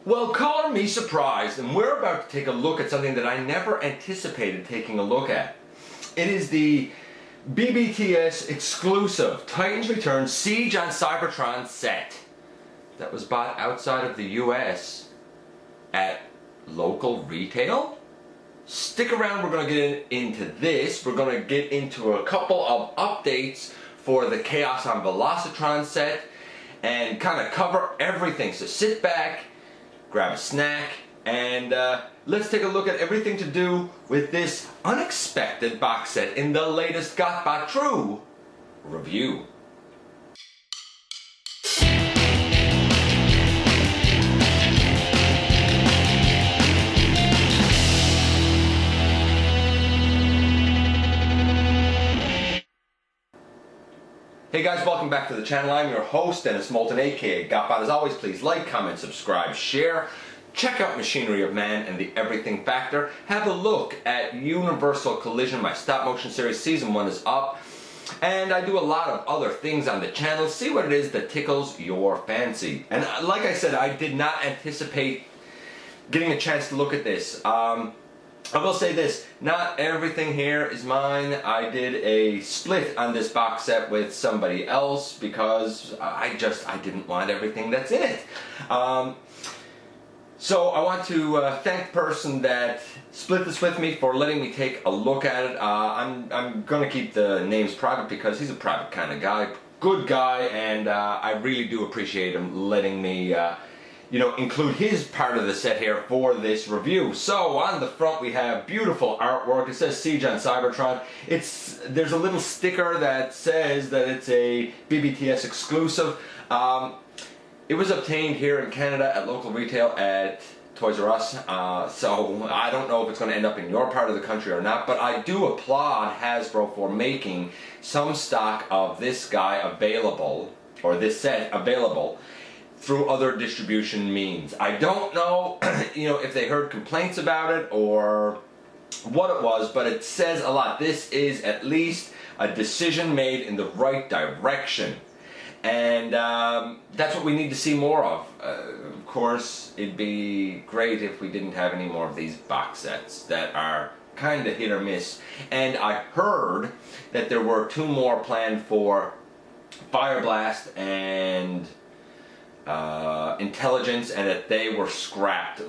Well, color me surprised, and we're about to take a look at something that I never anticipated taking a look at. It is the BBTS exclusive Titans Return Siege on Cybertron set that was bought outside of the US at local retail. Stick around, we're going to get into this. We're going to get into a couple of updates for the Chaos on Velocitron set and kind of cover everything. So sit back, grab a snack, and let's take a look at everything to do with this unexpected box set in the latest GotBot True review. Hey guys, welcome back to the channel. I'm your host, Dennis Moulton, aka GotBot. As always, please like, comment, subscribe, share. Check out Machinery of Man and the Everything Factor. Have a look at Universal Collision. My stop motion series season 1 is up. And I do a lot of other things on the channel. See what it is that tickles your fancy. And like I said, I did not anticipate getting a chance to look at this. I will say this, not everything here is mine. I did a split on this box set with somebody else because I didn't want everything that's in it. So I want to thank the person that split this with me for letting me take a look at it. I'm going to keep the names private because he's a private kind of guy, good guy, and I really do appreciate him letting me include his part of the set here for this review. So on the front we have beautiful artwork. It says Siege on Cybertron. There's a little sticker that says that it's a BBTS exclusive. It was obtained here in Canada at local retail at Toys R Us. So I don't know if it's going to end up in your part of the country or not, but I do applaud Hasbro for making some stock of this guy available, or this set available, through other distribution means. I don't know, if they heard complaints about it or what it was, but it says a lot. This is at least a decision made in the right direction, and that's what we need to see more of. Of course, it'd be great if we didn't have any more of these box sets that are kind of hit or miss. And I heard that there were 2 more planned for Fire Blast and Intelligence, and that they were scrapped.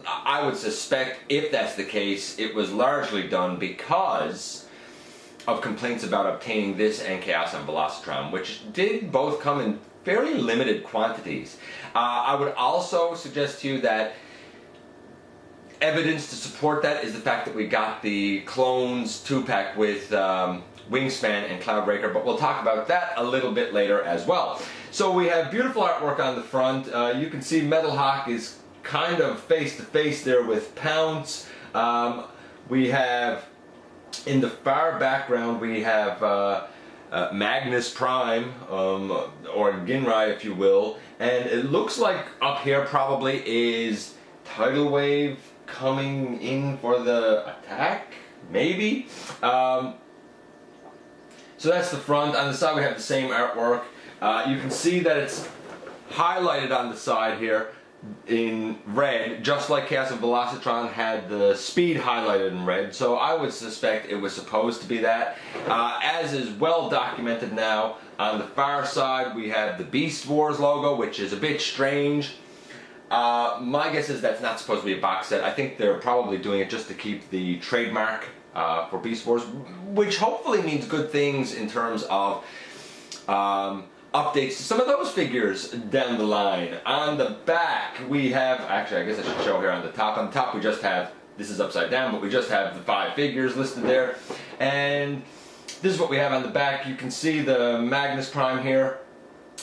I would suspect, if that's the case, it was largely done because of complaints about obtaining this and Chaos on Velocitron, which did both come in fairly limited quantities. I would also suggest to you that evidence to support that is the fact that we got the Clones 2-pack with Wingspan and Cloudbreaker, but we'll talk about that a little bit later as well. So we have beautiful artwork on the front. You can see Metalhawk is kind of face to face there with Pounce. We have, in the far background, we have Magnus Prime, or Ginrai if you will, and it looks like up here probably is Tidal Wave coming in for the attack, maybe? So that's the front. On the side we have the same artwork. You can see that it's highlighted on the side here in red, just like Chaos and Velocitron had the speed highlighted in red, so I would suspect it was supposed to be that. As is well documented now, on the far side we have the Beast Wars logo, which is a bit strange. My guess is that's not supposed to be a box set. I think they're probably doing it just to keep the trademark for Beast Wars, which hopefully means good things in terms of updates to some of those figures down the line. On the back we have, actually I guess I should show here on the top. On the top we just have, this is upside down, but we just have the 5 figures listed there. And this is what we have on the back. You can see the Magnus Prime here,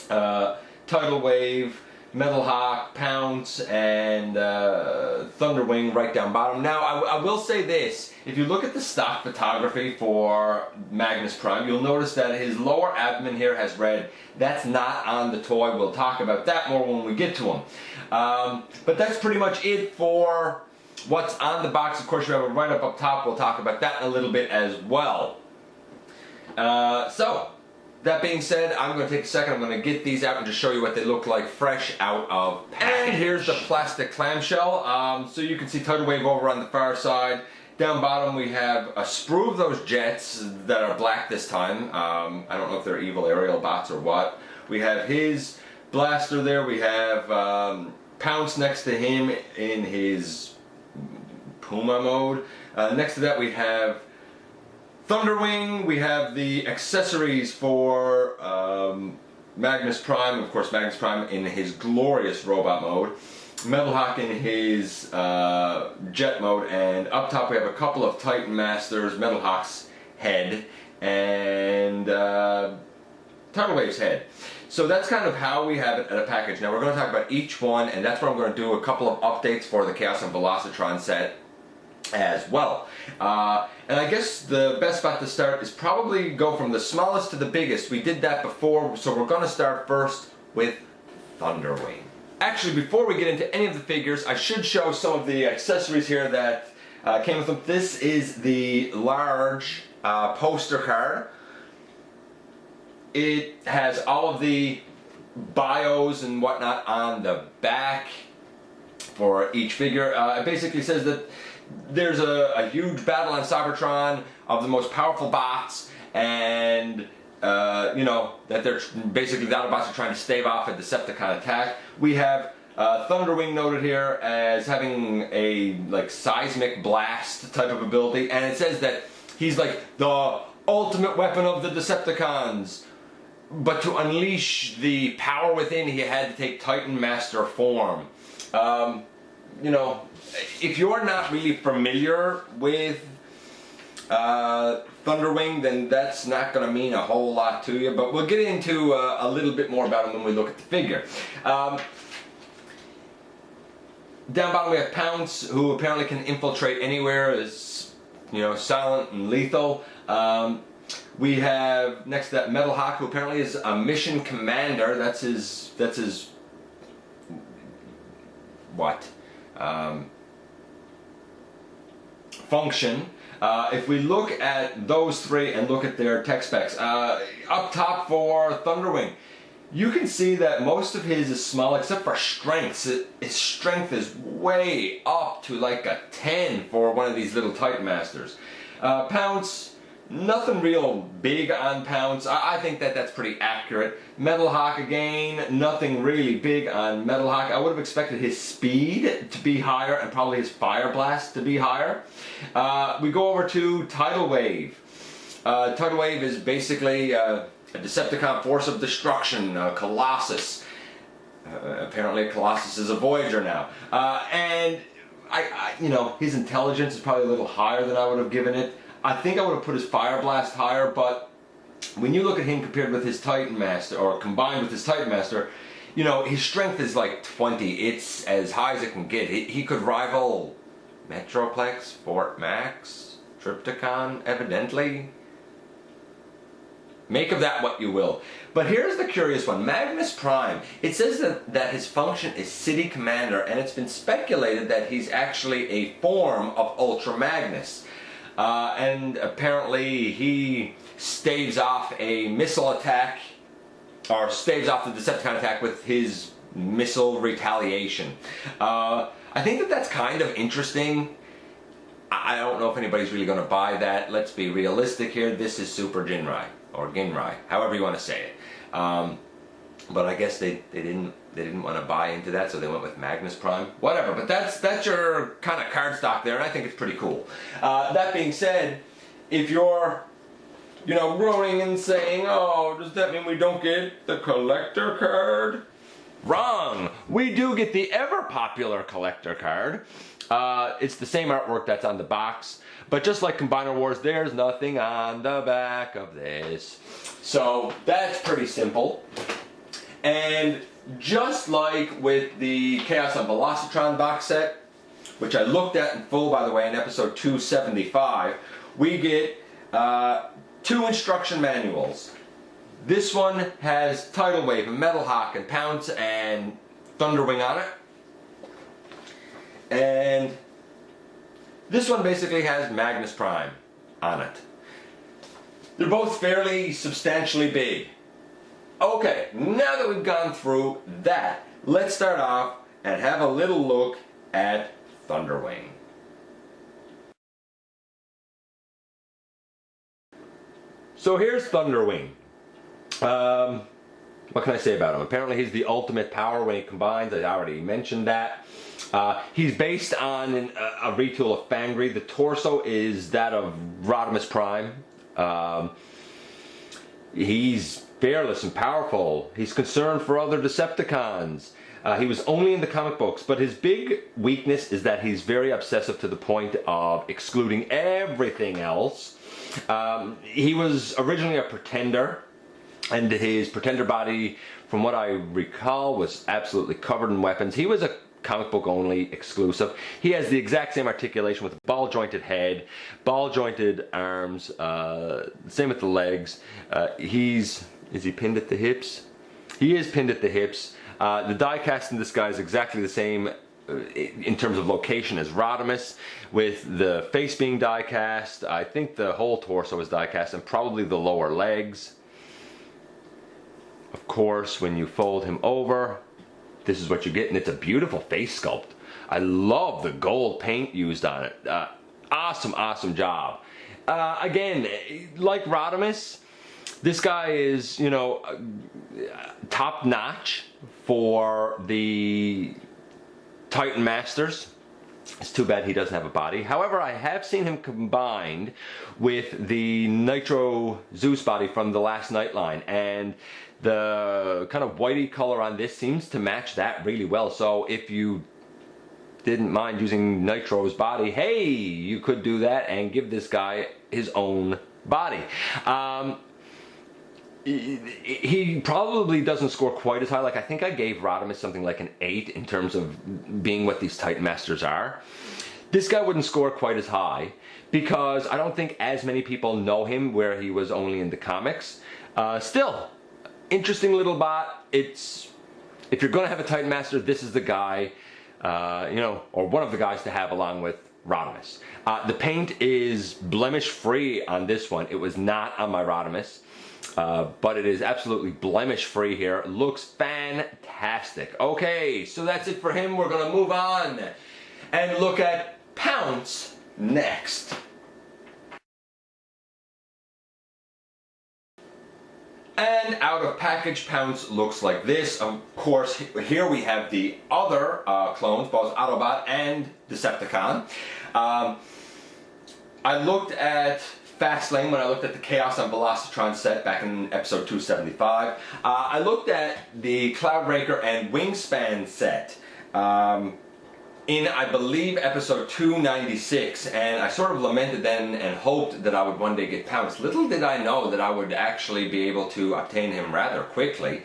Tidal Wave, Metalhawk, Pounce, and Thunderwing right down bottom. Now, I will say this. If you look at the stock photography for Magnus Prime, you'll notice that his lower abdomen here has red. That's not on the toy. We'll talk about that more when we get to him. But that's pretty much it for what's on the box. Of course, you have a write-up up top. We'll talk about that in a little bit as well. So, that being said, I'm going to take a second, I'm going to get these out and just show you what they look like fresh out of package. And here's the plastic clamshell. So you can see Tidal Wave over on the far side. Down bottom we have a sprue of those jets that are black this time. I don't know if they're evil aerial bots or what. We have his blaster there, we have Pounce next to him in his Puma mode. Next to that we have Thunderwing, we have the accessories for Magnus Prime, of course Magnus Prime in his glorious robot mode, Metalhawk in his jet mode, and up top we have a couple of Titan Masters, Metalhawk's head, and Tidal Wave's head. So that's kind of how we have it at a package. Now we're going to talk about each one, and that's where I'm going to do a couple of updates for the Chaos and Velocitron set as well. And I guess the best spot to start is probably go from the smallest to the biggest. We did that before, so we're going to start first with Thunderwing. Actually, before we get into any of the figures, I should show some of the accessories here that came with them. This is the large poster card. It has all of the bios and whatnot on the back for each figure. It basically says that there's a huge battle on Cybertron of the most powerful bots, and you know, that they're basically the Autobots are trying to stave off a Decepticon attack. We have Thunderwing noted here as having a like seismic blast type of ability, and it says that he's like the ultimate weapon of the Decepticons. But to unleash the power within, he had to take Titan Master form. You know, if you're not really familiar with Thunderwing, then that's not going to mean a whole lot to you. But we'll get into a little bit more about him when we look at the figure. Down bottom we have Pounce, who apparently can infiltrate anywhere, is, you know, silent and lethal. We have next to that Metalhawk, who apparently is a mission commander. That's his what? Function. If we look at those three and look at their tech specs, up top for Thunderwing, you can see that most of his is small except for strength. His strength is way up to like a 10 for one of these little Titan Masters. Pounce, nothing real big on Pounce. I think that that's pretty accurate. Metalhawk again, nothing really big on Metalhawk. I would have expected his speed to be higher and probably his fire blast to be higher. We go over to Tidal Wave. Tidal Wave is basically a Decepticon force of destruction, Colossus. Apparently Colossus is a Voyager now. And you know, his intelligence is probably a little higher than I would have given it. I think I would have put his Fire Blast higher, but when you look at him compared with his Titan Master, or combined with his Titan Master, you know, his strength is like 20. It's as high as it can get. He could rival Metroplex, Fort Max, Tripticon, evidently. Make of that what you will. But here's the curious one. Magnus Prime. It says that his function is City Commander, and it's been speculated that he's actually a form of Ultra Magnus. And apparently he staves off a missile attack, or staves off the Decepticon attack with his missile retaliation. I think that that's kind of interesting. I don't know if anybody's really going to buy that. Let's be realistic here. This is Super Ginrai, or Ginrai, however you want to say it. But I guess they didn't want to buy into that, so they went with Magnus Prime. Whatever, but that's your kind of card stock there, and I think it's pretty cool. That being said, if you're, you know, groaning and saying, oh, does that mean we don't get the collector card? Wrong! We do get the ever popular collector card. It's the same artwork that's on the box, but just like Combiner Wars, there's nothing on the back of this. So that's pretty simple. And just like with the Chaos and Velocitron box set, which I looked at in full, by the way, in episode 275, we get 2 instruction manuals. This one has Tidal Wave and Metalhawk and Pounce and Thunderwing on it. And this one basically has Magnus Prime on it. They're both fairly substantially big. Okay, now that we've gone through that, let's start off and have a little look at Thunderwing. So here's Thunderwing. What can I say about him? Apparently he's the ultimate power when he combines. I already mentioned that. He's based on a retool of Fangry. The torso is that of Magnus Prime. He's fearless and powerful. He's concerned for other Decepticons. He was only in the comic books, but his big weakness is that he's very obsessive to the point of excluding everything else. He was originally a pretender, and his pretender body, from what I recall, was absolutely covered in weapons. He was a comic book only exclusive. He has the exact same articulation with a ball jointed head, ball jointed arms, same with the legs. Is he pinned at the hips? He is pinned at the hips. The die cast in this guy is exactly the same in terms of location as Rodimus, with the face being die cast. I think the whole torso is die cast and probably the lower legs. Of course, when you fold him over, this is what you get, and it's a beautiful face sculpt. I love the gold paint used on it. Awesome job. Again, like Rodimus, this guy is, you know, top notch for the Titan Masters. It's too bad he doesn't have a body. However, I have seen him combined with the Nitro Zeus body from the last Nightline, and the kind of whitey color on this seems to match that really well. So if you didn't mind using Nitro's body, hey, you could do that and give this guy his own body. He probably doesn't score quite as high. Like, I think I gave Rodimus something like an 8 in terms of being what these Titan Masters are. This guy wouldn't score quite as high because I don't think as many people know him where he was only in the comics. Still, interesting little bot. If you're going to have a Titan Master, this is the guy, you know, or one of the guys to have along with Rodimus. The paint is blemish free on this one. It was not on my Rodimus. But it is absolutely blemish free here. Looks fantastic. Okay, so that's it for him. We're going to move on and look at Pounce next. And out of package, Pounce looks like this. Of course, here we have the other clones, both Autobot and Decepticon. I looked at Fastlane when I looked at the Chaos on Velocitron set back in episode 275. I looked at the Cloudbreaker and Wingspan set in, I believe, episode 296, and I sort of lamented then and hoped that I would one day get Pounce. Little did I know that I would actually be able to obtain him rather quickly.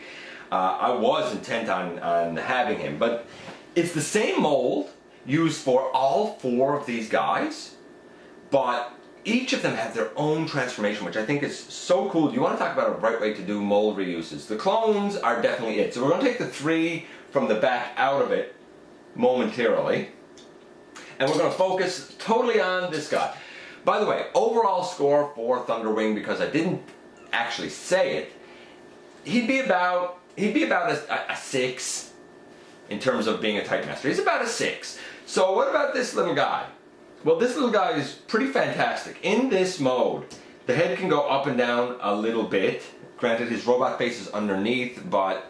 I was intent on having him, but it's the same mold used for all 4 of these guys, but each of them have their own transformation, which I think is so cool. You want to talk about a right way to do mold reuses. The clones are definitely it. So we're going to take the 3 from the back out of it momentarily, and we're going to focus totally on this guy. By the way, overall score for Thunderwing, because I didn't actually say it, he'd be about a 6 in terms of being a Titan Master. He's about a 6. So what about this little guy? Well, this little guy is pretty fantastic. In this mode, the head can go up and down a little bit. Granted, his robot face is underneath, but,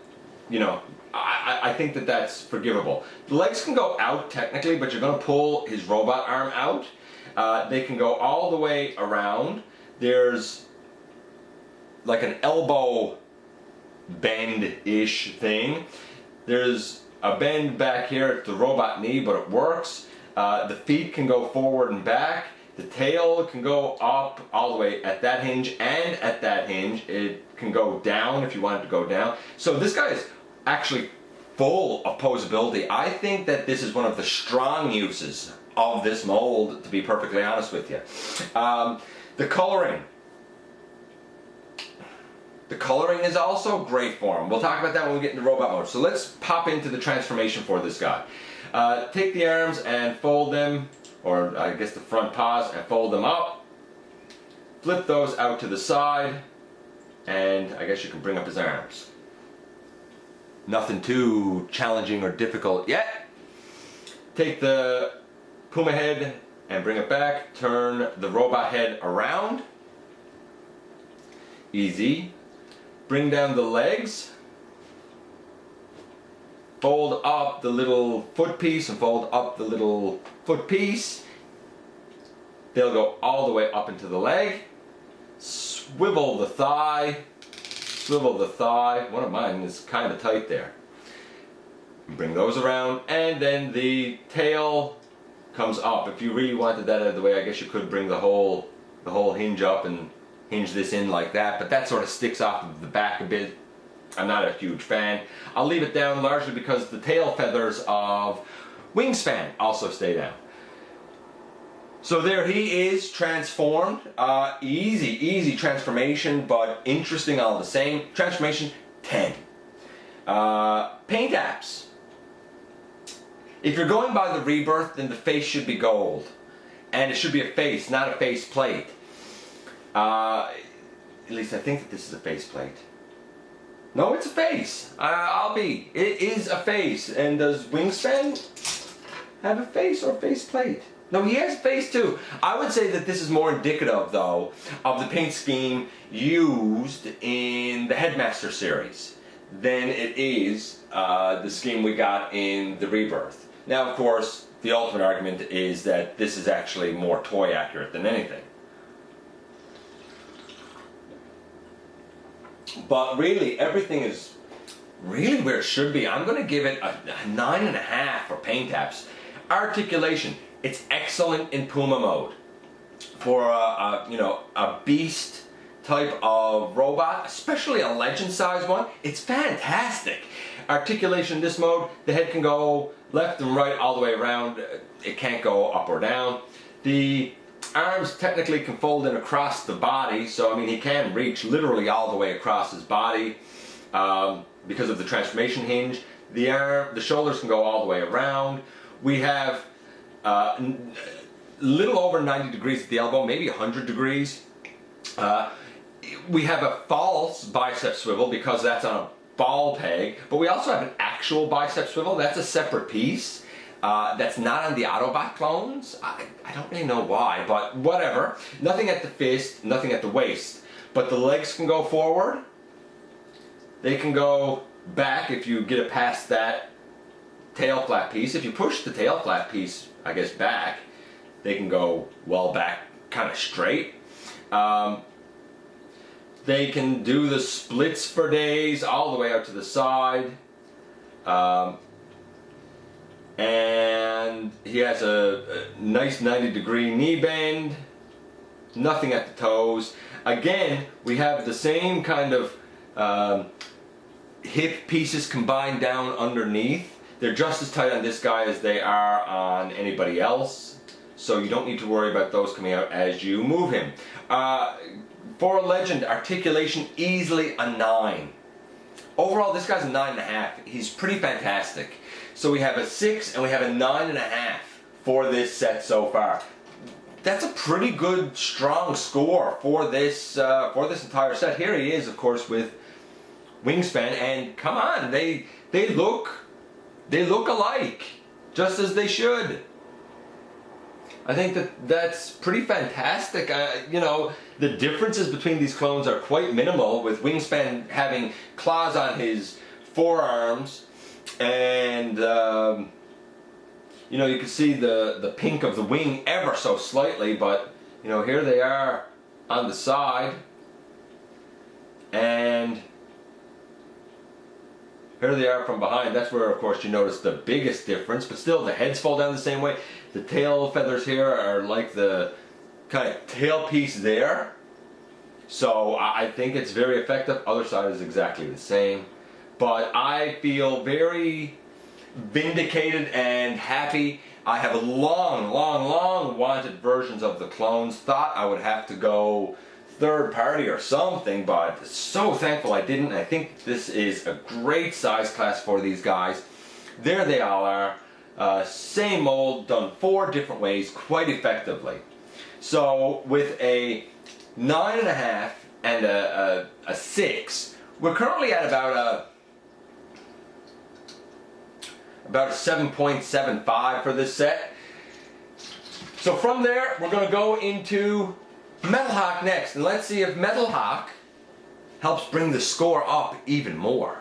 you know, I think that that's forgivable. The legs can go out technically, but you're going to pull his robot arm out. They can go all the way around. There's like an elbow bend-ish thing. There's a bend back here at the robot knee, but it works. The feet can go forward and back. The tail can go up all the way at that hinge and at that hinge. It can go down if you want it to go down. So this guy is actually full of posability. I think that this is one of the strong uses of this mold, to be perfectly honest with you. The coloring. The coloring is also great for him. We'll talk about that when we get into robot mode. So let's pop into the transformation for this guy. Take the arms and fold them, or I guess the front paws, and fold them up. flip those out to the side, and I guess you can bring up his arms. Nothing too challenging or difficult yet. Take the Puma head and bring it back. Turn the robot head around. Easy. Bring down the legs. Fold up the little foot piece and fold up the little foot piece. They'll go all the way up into the leg. Swivel the thigh. Swivel the thigh. One of mine is kind of tight there. Bring those around, and then the tail comes up. If you really wanted that out of the way, I guess you could bring the whole hinge up and hinge this in like that, but that sort of sticks off of the back a bit. I'm not a huge fan. I'll leave it down largely because the tail feathers of Wingspan also stay down. So there he is, transformed. Easy transformation, but interesting all the same. Transformation 10. Paint apps. If you're going by the rebirth, then the face should be gold. And it should be a face, not a face plate. At least I think that this is a face plate. No, it's a face. It is a face. And does Wingspan have a face or a face plate? No, he has a face too. I would say that this is more indicative, though, of the paint scheme used in the Headmaster series than it is the scheme we got in the Rebirth. Now, of course, the ultimate argument is that this is actually more toy accurate than anything. But really, everything is really where it should be. I'm going to give it a 9.5 for paint apps. Articulation. It's excellent in Puma mode. For a beast type of robot, especially a legend size one, it's fantastic. Articulation in this mode, the head can go left and right all the way around. It can't go up or down. The arms technically can fold in across the body, so I mean he can reach literally all the way across his body because of the transformation hinge. The shoulders can go all the way around. We have little over 90 degrees at the elbow, maybe 100 degrees. We have a false bicep swivel because that's on a ball peg, but we also have an actual bicep swivel. That's a separate piece. That's not on the Autobot clones. I don't really know why, but whatever. Nothing at the fist, nothing at the waist. But the legs can go forward. They can go back if you get it past that tail flap piece. If you push the tail flap piece, I guess, back, they can go well back, kind of straight. They can do the splits for days all the way out to the side. And he has a nice 90-degree knee bend. Nothing at the toes. Again, we have the same kind of hip pieces combined down underneath. They're just as tight on this guy as they are on anybody else, so you don't need to worry about those coming out as you move him. For a legend, articulation easily a 9. Overall, this guy's a 9.5. He's pretty fantastic. So we have a 6 and we have a 9.5 for this set so far. That's a pretty good, strong score for this entire set. Here he is, of course, with Wingspan, and come on, they look alike, just as they should. I think that's pretty fantastic. The differences between these clones are quite minimal, with Wingspan having claws on his forearms, and you can see the pink of the wing ever so slightly, but here they are on the side, and here they are from behind. That's where, of course, you notice the biggest difference, but still the heads fall down the same way. The tail feathers here are like the kind of tail piece there. So I think it's very effective. Other side is exactly the same. But I feel very vindicated and happy. I have long wanted versions of the clones. Thought I would have to go third party or something, but so thankful I didn't. I think this is a great size class for these guys. There they all are. Same mold, done 4 different ways, quite effectively. So with a 9.5, and a 6. We're currently at about a 7.75 for this set. So from there, we're going to go into Metalhawk next, and let's see if Metalhawk helps bring the score up even more.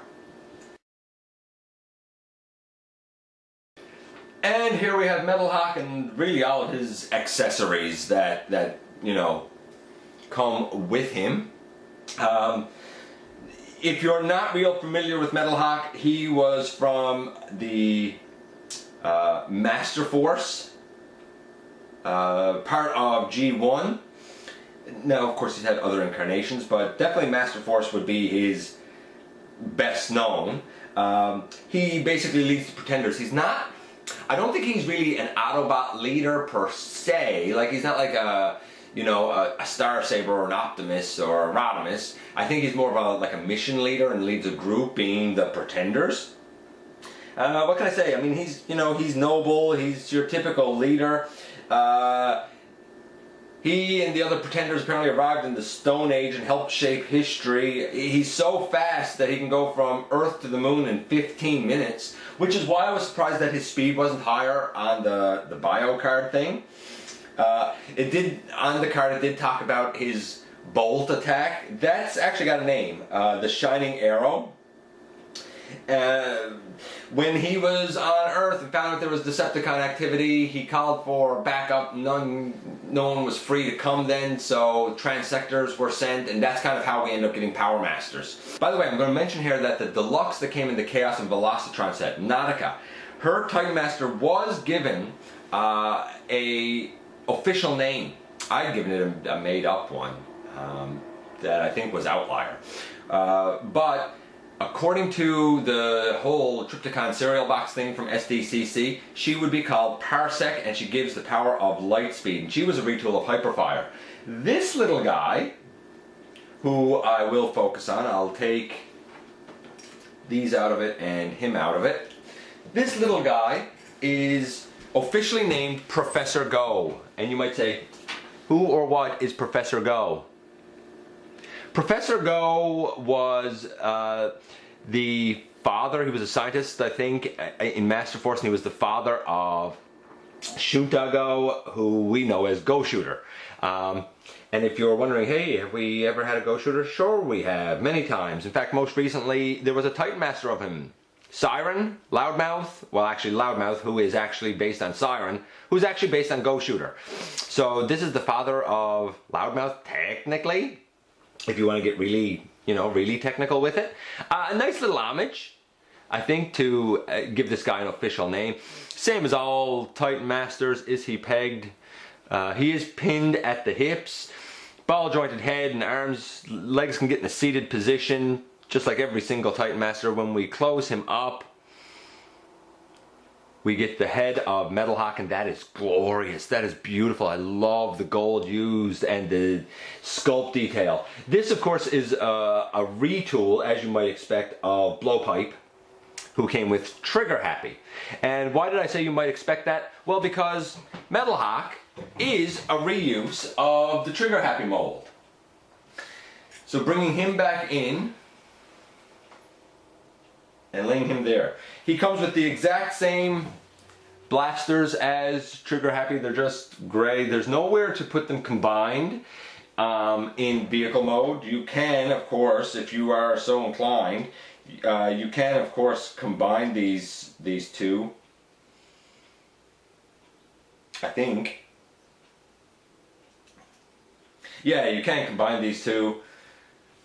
And here we have Metalhawk and really all of his accessories that you know, come with him. If you're not real familiar with Metalhawk, he was from the Masterforce, part of G1. Now, of course, he's had other incarnations, but definitely Masterforce would be his best known. He basically leads the Pretenders. He's not, I don't think he's really an Autobot leader per se. Like, he's not like a, you know, a Star Saber or an Optimus or a Rodimus. I think he's more of like a mission leader and leads a group, being the Pretenders. What can I say? I mean, he's, you know, he's noble. He's your typical leader. He and the other Pretenders apparently arrived in the Stone Age and helped shape history. He's so fast that he can go from Earth to the Moon in 15 minutes, which is why I was surprised that his speed wasn't higher on the bio card thing. It did, on the card, it did talk about his bolt attack. That's actually got a name, the Shining Arrow. When he was on Earth and found out there was Decepticon activity, he called for backup. No one was free to come then, so transectors were sent, and that's kind of how we end up getting Power Masters. By the way, I'm going to mention here that the deluxe that came in the Chaos and Velocitron set, Nautica, her Titan Master was given a official name. I'd given it a made-up one that I think was Outlier. But according to the whole Triptychon cereal box thing from SDCC, she would be called Parsec, and she gives the power of light speed. And she was a retool of Hyperfire. This little guy, who I will focus on, I'll take these out of it and him out of it. This little guy is officially named Professor Go. And you might say, who or what is Professor Go? Professor Go was the father, he was a scientist, I think, in Masterforce, and he was the father of Shunta Go, who we know as Go Shooter. And if you're wondering, hey, have we ever had a Go Shooter? Sure we have, many times. In fact, most recently, there was a Titan Master of him. Siren, Loudmouth, well actually Loudmouth, who is actually based on Siren, who's actually based on Go Shooter. So this is the father of Loudmouth, technically, if you want to get really, you know, really technical with it. A nice little homage, I think, to give this guy an official name. Same as all Titan Masters, is he pegged? He is pinned at the hips, ball jointed head and arms, legs can get in a seated position, just like every single Titan Master. When we close him up, we get the head of Metalhawk, and that is glorious. That is beautiful. I love the gold used and the sculpt detail. This, of course, is a retool, as you might expect, of Blowpipe, who came with Trigger Happy. And why did I say you might expect that? Well, because Metalhawk is a reuse of the Trigger Happy mold. So bringing him back in and laying him there. He comes with the exact same blasters as Trigger Happy. They're just gray. There's nowhere to put them combined in vehicle mode. You can, of course, if you are so inclined, you can, of course, combine these two. I think. Yeah, you can combine these two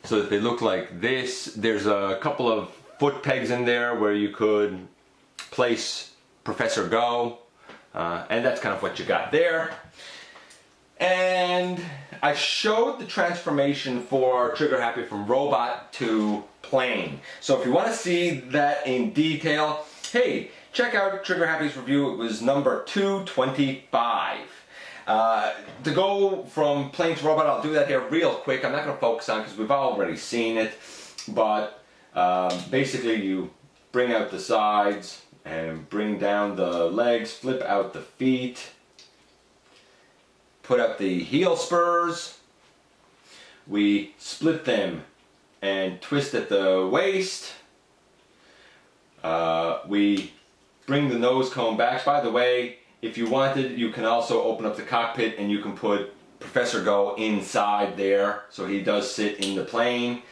so that they look like this. There's a couple of foot pegs in there where you could place Professor Go, and that's kind of what you got there. And I showed the transformation for Trigger Happy from robot to plane. So if you want to see that in detail, hey, check out Trigger Happy's review. It was number 225. To go from plane to robot, I'll do that here real quick. I'm not going to focus on it because we've already seen it, but basically you bring out the sides and bring down the legs, flip out the feet, put up the heel spurs, We split them and twist at the waist. We bring the nose cone back. By the way, if you wanted, you can also open up the cockpit and you can put Professor Go inside there, so he does sit in the plane.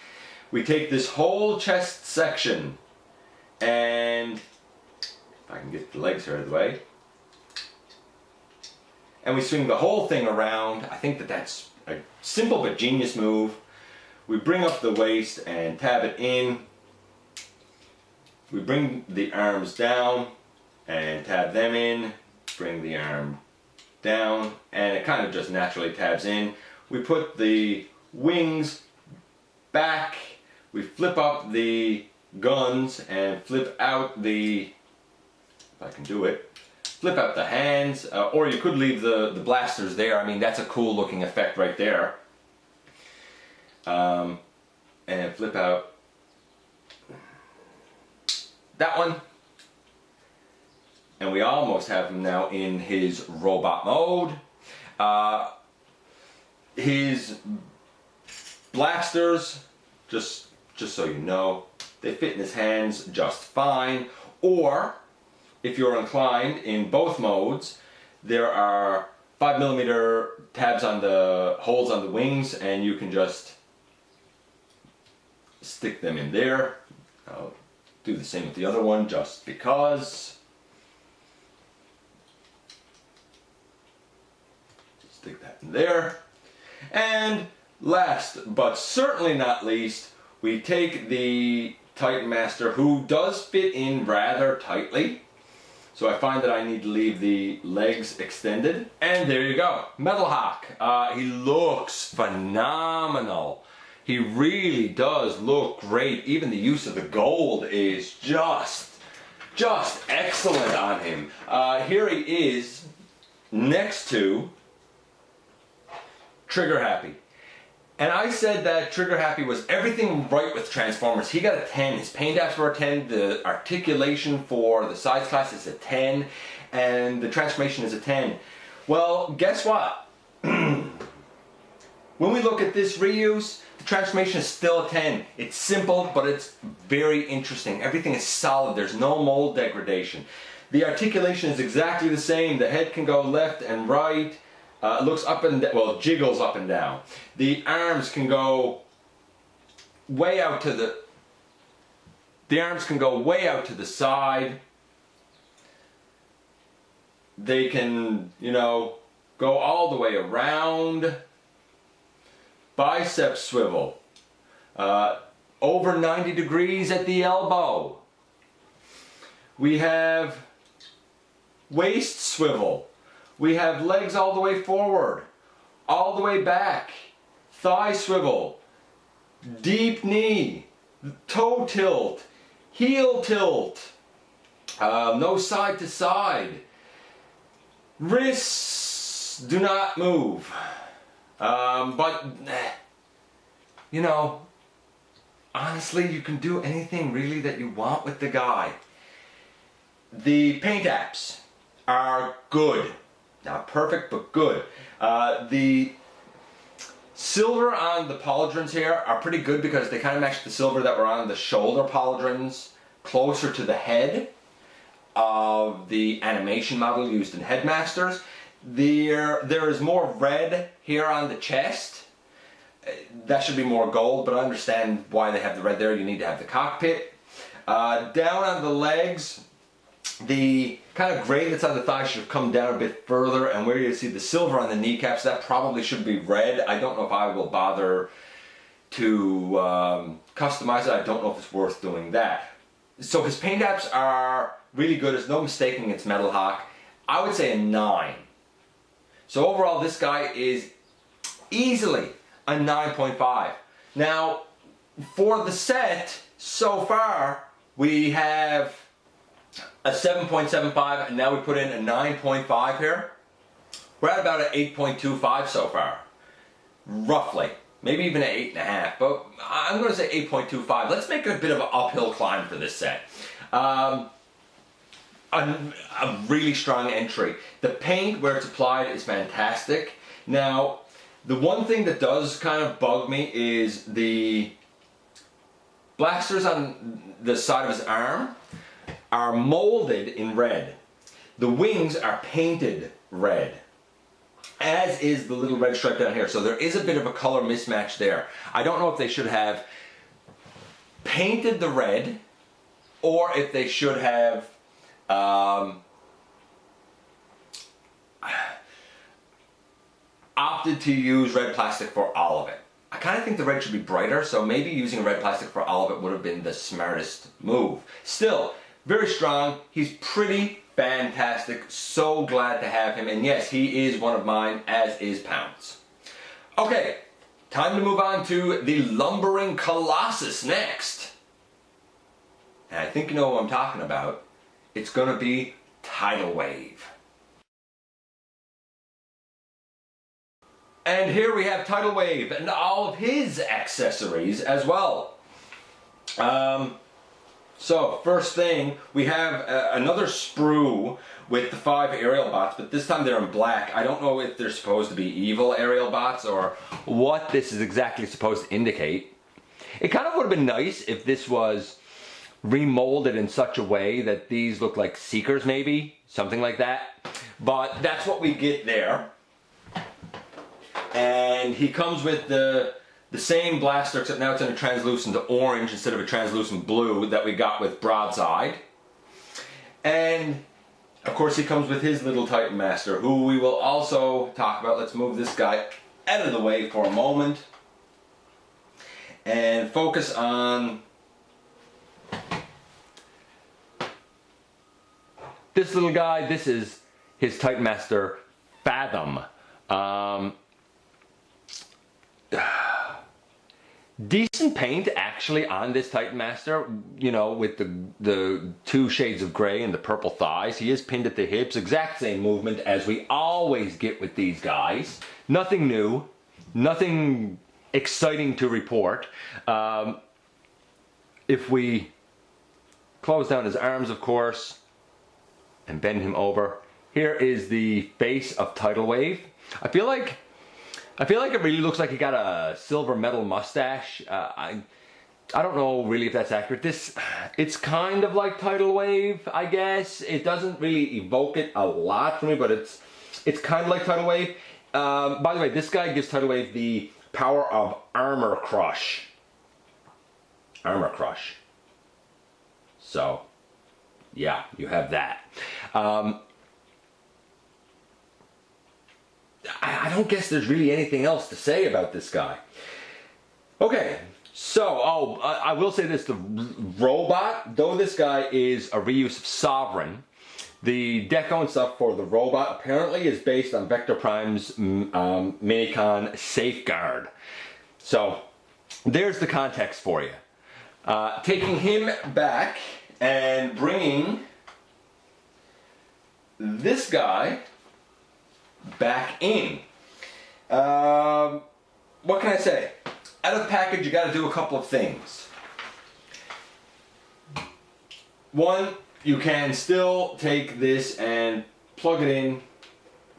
We take this whole chest section and, if I can get the legs here out of the way, and we swing the whole thing around. I think that that's a simple but genius move. We bring up the waist and tab it in. We bring the arms down and tab them in. Bring the arm down, and it kind of just naturally tabs in. We put the wings back. We flip up the guns and flip out the, if I can do it, flip out the hands, or you could leave the blasters there. I mean, that's a cool looking effect right there. And flip out that one. And we almost have him now in his robot mode. His blasters, just so you know, they fit in his hands just fine. Or, if you're inclined, in both modes, there are 5mm tabs on the holes on the wings, and you can just stick them in there. I'll do the same with the other one just because. Stick that in there. And last but certainly not least, we take the Titan Master, who does fit in rather tightly. So I find that I need to leave the legs extended. And there you go, Metalhawk. He looks phenomenal. He really does look great. Even the use of the gold is just excellent on him. Here he is next to Trigger Happy. And I said that Trigger Happy was everything right with Transformers. He got a 10. His paint apps were a 10. The articulation for the size class is a 10. And the transformation is a 10. Well, guess what? When we look at this reuse, the transformation is still a 10. It's simple, but it's very interesting. Everything is solid. There's no mold degradation. The articulation is exactly the same. The head can go left and right. It looks up and down, well, jiggles up and down. The arms can go way out to the arms can go way out to the side. They can, you know, go all the way around. Bicep swivel. Over 90 degrees at the elbow. We have waist swivel. We have legs all the way forward, all the way back, thigh swivel, deep knee, toe tilt, heel tilt, no side to side, wrists do not move, but you know, honestly, you can do anything really that you want with the guy. The paint apps are good. Not perfect, but good. The silver on the pauldrons here are pretty good because they kind of match the silver that were on the shoulder pauldrons closer to the head of the animation model used in Headmasters. There is more red here on the chest. That should be more gold, but I understand why they have the red there. You need to have the cockpit. Down on the legs, the kind of gray that's on the thigh should have come down a bit further, and where you see the silver on the kneecaps, that probably should be red. I don't know if I will bother to customize it. I don't know if it's worth doing that. So his paint apps are really good. There's no mistaking it's Metalhawk. I would say a 9. So overall, this guy is easily a 9.5. Now, for the set, so far, we have a 7.75, and now we put in a 9.5 here. We're at about an 8.25 so far, roughly. Maybe even an 8.5, but I'm going to say 8.25. Let's make a bit of an uphill climb for this set. A really strong entry. The paint where it's applied is fantastic. Now, The one thing that does kind of bug me is the blasters on the side of his arm are molded in red. The wings are painted red, as is the little red stripe down here. So there is a bit of a color mismatch there. I don't know if they should have painted the red or if they should have opted to use red plastic for all of it. I kind of think the red should be brighter, so maybe using red plastic for all of it would have been the smartest move. Still, very strong. He's pretty fantastic. So glad to have him. And yes, he is one of mine, as is Pounce. Okay, time to move on to the Lumbering Colossus next. And I think you know what I'm talking about. It's going to be Tidal Wave. And here we have Tidal Wave and all of his accessories as well. So first thing, we have another sprue with the 5 aerial bots, but this time they're in black. I don't know if they're supposed to be evil aerial bots or what this is exactly supposed to indicate. It kind of would have been nice if this was remolded in such a way that these look like Seekers maybe, something like that. But that's what we get there. And he comes with the same blaster, except now it's in a translucent orange instead of a translucent blue that we got with Broadside. And of course he comes with his little Titan Master, who we will also talk about. Let's move this guy out of the way for a moment and focus on this little guy. This is his Titan Master, Fathom. Decent paint actually on this Titan Master, you know, with the 2 shades of gray and the purple thighs. He is pinned at the hips, exact same movement as we always get with these guys. Nothing new, nothing exciting to report. If we close down his arms, of course, and bend him over, here is the face of Tidal Wave. I feel like it really looks like he got a silver metal mustache. I don't know really if that's accurate. It's kind of like Tidal Wave, I guess. It doesn't really evoke it a lot for me, but it's kind of like Tidal Wave. By the way, this guy gives Tidal Wave the power of Armor Crush. Armor Crush. So, yeah, you have that. I don't guess there's really anything else to say about this guy. Okay, so, I will say this, the robot, though this guy is a reuse of Sovereign, the deco and stuff for the robot apparently is based on Vector Prime's Minicon Safeguard. So, there's the context for you. Taking him back and bringing this guy back in. What can I say? Out of the package, you got to do a couple of things. One, you can still take this and plug it in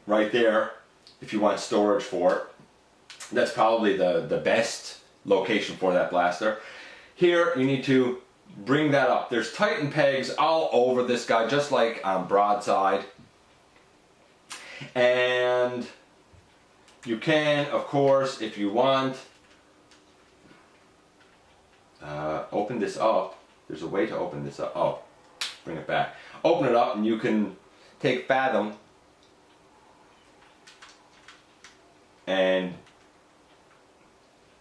right there if you want storage for it. That's probably the best location for that blaster. Here, you need to bring that up. There's Titan pegs all over this guy, just like on Broadside. And you can, of course, if you want, open this up. There's a way to open this up. Oh, bring it back. Open it up and you can take Fathom and,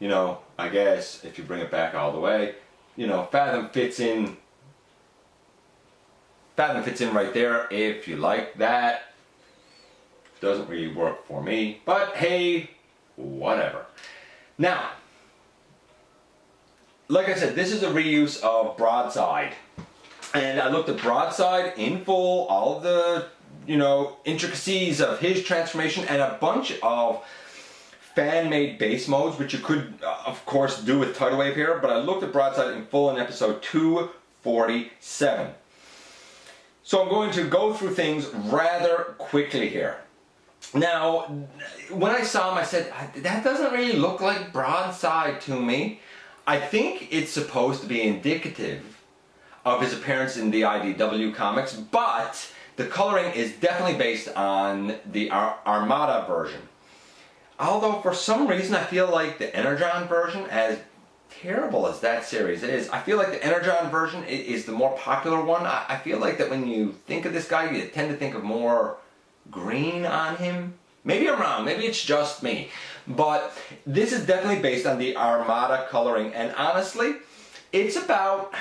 you know, I guess if you bring it back all the way, you know, Fathom fits in right there if you like that. Doesn't really work for me, but hey, whatever. Now, like I said, this is a reuse of Broadside. And I looked at Broadside in full, all of the, you know, intricacies of his transformation and a bunch of fan-made base modes, which you could, of course, do with Tidal Wave here, but I looked at Broadside in full in episode 247. So I'm going to go through things rather quickly here. Now, when I saw him, I said, that doesn't really look like Broadside to me. I think it's supposed to be indicative of his appearance in the IDW comics, but the coloring is definitely based on the Armada version. Although for some reason I feel like the Energon version, as terrible as that series is, I feel like the Energon version is the more popular one. I feel like that when you think of this guy, you tend to think of more green on him. Maybe I'm wrong, maybe it's just me. But this is definitely based on the Armada coloring, and honestly, it's about,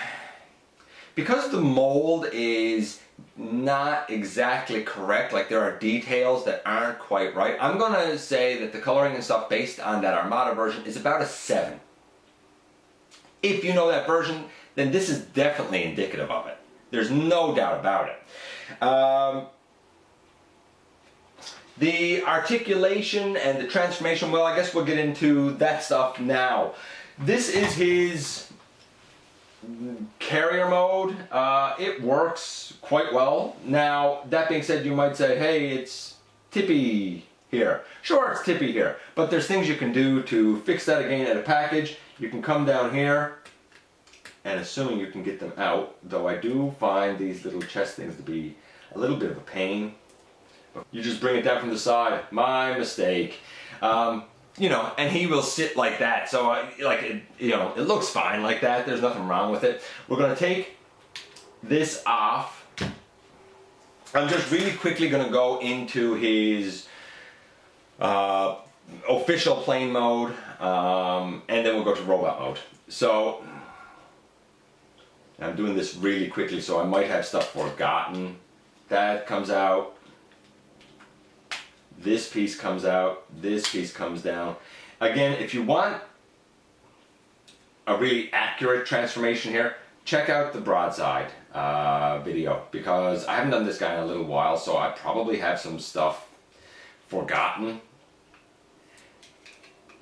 because the mold is not exactly correct, like there are details that aren't quite right, I'm gonna say that the coloring and stuff based on that Armada version is about a 7. If you know that version, then this is definitely indicative of it. There's no doubt about it. The articulation and the transformation, well, I guess we'll get into that stuff now. This is his carrier mode. It works quite well. Now, that being said, you might say, hey, it's tippy here. Sure, it's tippy here, but there's things you can do to fix that again at a package. You can come down here, and assuming you can get them out, though I do find these little chest things to be a little bit of a pain. You just bring it down from the side. My mistake. You know, and he will sit like that. So, it looks fine like that. There's nothing wrong with it. We're going to take this off. I'm just really quickly going to go into his official plane mode, and then we'll go to robot mode. So, I'm doing this really quickly, so I might have stuff forgotten. That comes out. This piece comes out, this piece comes down. Again, if you want a really accurate transformation here, check out the Broadside video, because I haven't done this guy in a little while, so I probably have some stuff forgotten.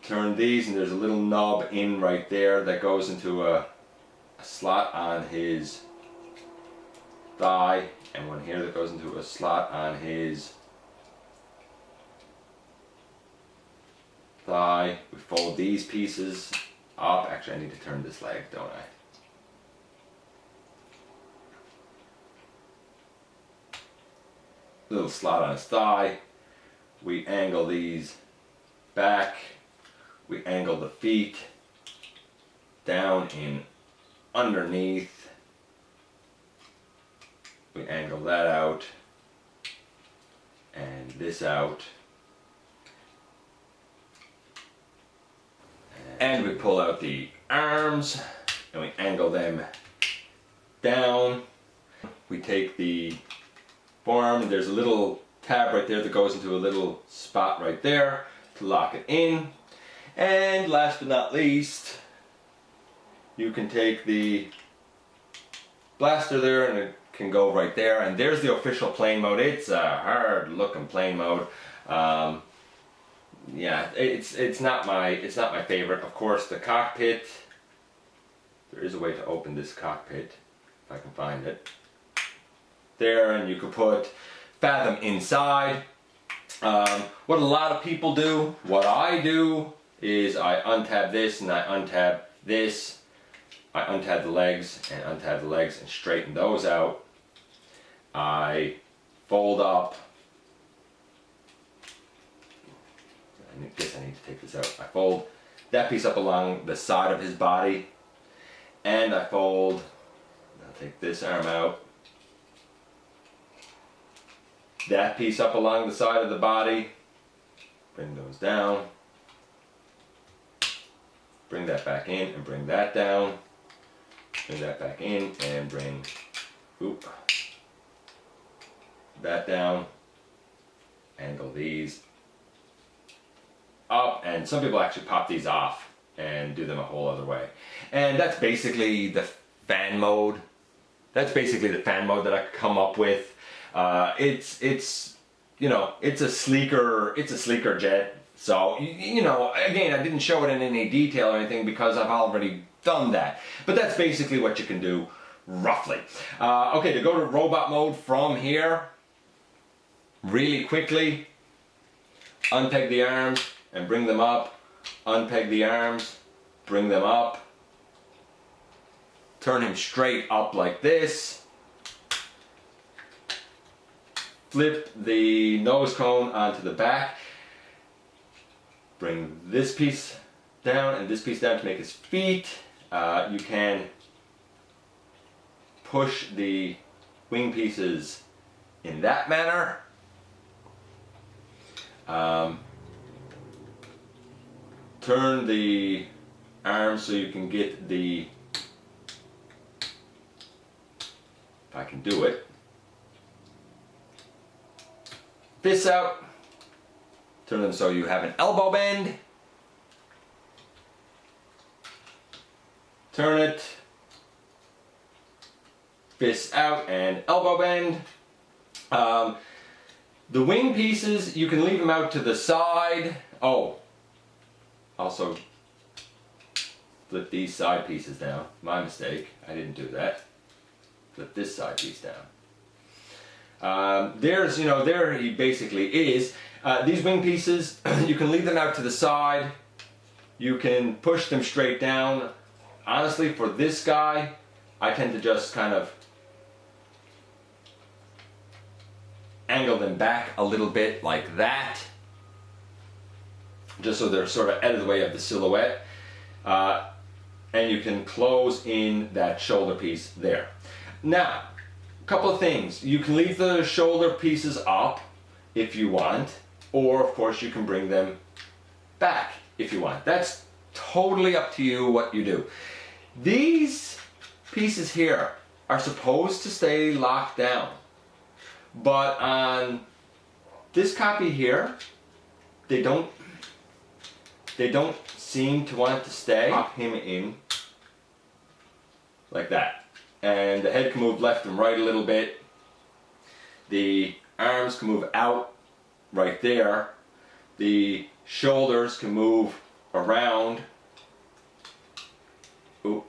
Turn these, and there's a little knob in right there that goes into a slot on his thigh, and one here that goes into a slot on his thigh. We fold these pieces up. Actually, I need to turn this leg, don't I? Little slot on his thigh. We angle these back. We angle the feet down in underneath. We angle that out and this out. And we pull out the arms and we angle them down. We take the forearm, and there's a little tab right there that goes into a little spot right there to lock it in. And last but not least, you can take the blaster there and it can go right there. And there's the official plane mode. It's a hard looking plane mode. Yeah, it's not my favorite. Of course, the cockpit. There is a way to open this cockpit if I can find it. There, and you could put Fathom inside. What a lot of people do, what I do, is I untab this and I untab this. I untab the legs and untab the legs and straighten those out. I fold up. I guess I need to take this out. I fold that piece up along the side of his body, and I fold, I'll take this arm out, that piece up along the side of the body, bring those down, bring that back in and bring that down, bring that back in and bring that down, angle these up, and some people actually pop these off and do them a whole other way. And that's basically the fan mode. That's basically the fan mode that I come up with. It's you know, it's a sleeker jet. So you know, again, I didn't show it in any detail or anything because I've already done that. But that's basically what you can do roughly. Okay, to go to robot mode from here, really quickly, unpeg the arms and bring them up, unpeg the arms, bring them up, turn him straight up like this, flip the nose cone onto the back, bring this piece down and this piece down to make his feet. You can push the wing pieces in that manner. Turn the arms so you can get the, if I can do it, fists out. Turn them so you have an elbow bend. Turn it, fists out and elbow bend. The wing pieces, you can leave them out to the side. Oh, also flip these side pieces down. My mistake, I didn't do that. Flip this side piece down. There's, you know, there he basically is. These wing pieces, you can leave them out to the side. You can push them straight down. Honestly, for this guy, I tend to just kind of angle them back a little bit like that, just so they're sort of out of the way of the silhouette. And you can close in that shoulder piece there. Now, a couple of things. You can leave the shoulder pieces up if you want, or of course you can bring them back if you want. That's totally up to you what you do. These pieces here are supposed to stay locked down, but on this copy here, they don't seem to want to stay. Pop him in like that, and the head can move left and right a little bit. The arms can move out right there. The shoulders can move around. Ooh.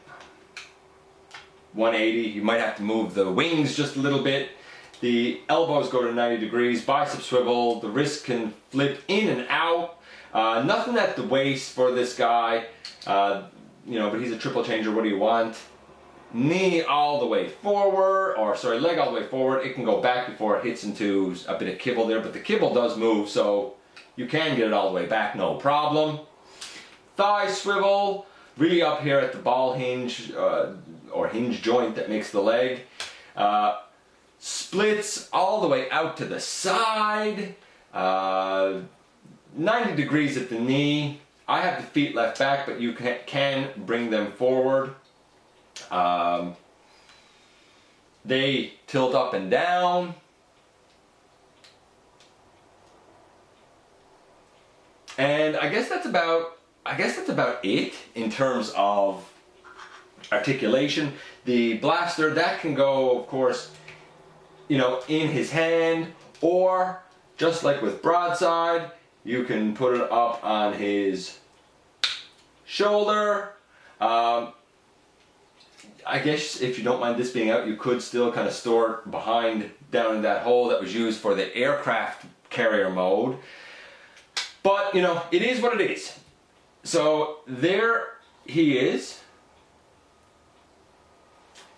180. You might have to move the wings just a little bit. The elbows go to 90 degrees, bicep swivel, the wrist can flip in and out. Nothing at the waist for this guy, you know, but he's a triple changer. What do you want? Knee all the way forward, or sorry, leg all the way forward. It can go back before it hits into a bit of kibble there, but the kibble does move, so you can get it all the way back, no problem. Thigh swivel, really up here at the ball hinge, or hinge joint that makes the leg. Splits all the way out to the side, 90 degrees at the knee. I have the feet left back, but you can bring them forward. They tilt up and down. And I guess that's about it in terms of articulation. The blaster, that can go, of course, you know, in his hand, or just like with broadside, you can put it up on his shoulder. I guess if you don't mind this being out, you could still kind of store it behind, down in that hole that was used for the aircraft carrier mode. But, you know, it is what it is. So there he is.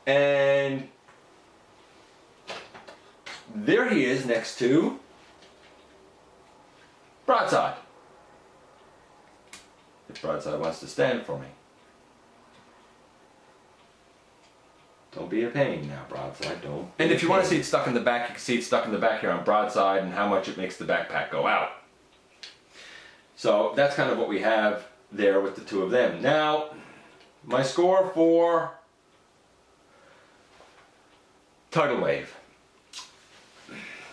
And there he is next to Broadside. If Broadside wants to stand for me. Don't be a pain now, Broadside, don't. And if you want to see it stuck in the back, you can see it stuck in the back here on Broadside and how much it makes the backpack go out. So that's kind of what we have there with the two of them. Now, my score for Tidal Wave.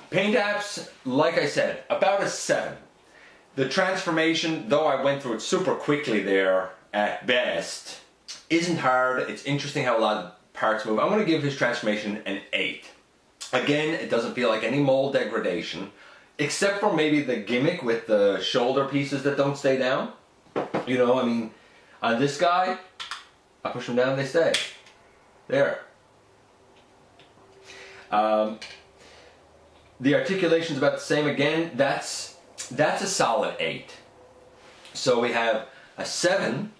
Paint apps, like I said, about a 7. The transformation, though I went through it super quickly there at best, isn't hard. It's interesting how a lot of parts move. I'm going to give his transformation an 8. Again, it doesn't feel like any mold degradation, except for maybe the gimmick with the shoulder pieces that don't stay down. You know, I mean, on this guy, I push them down, they stay. There. The articulation's about the same again. That's That's a solid 8. So we have a 7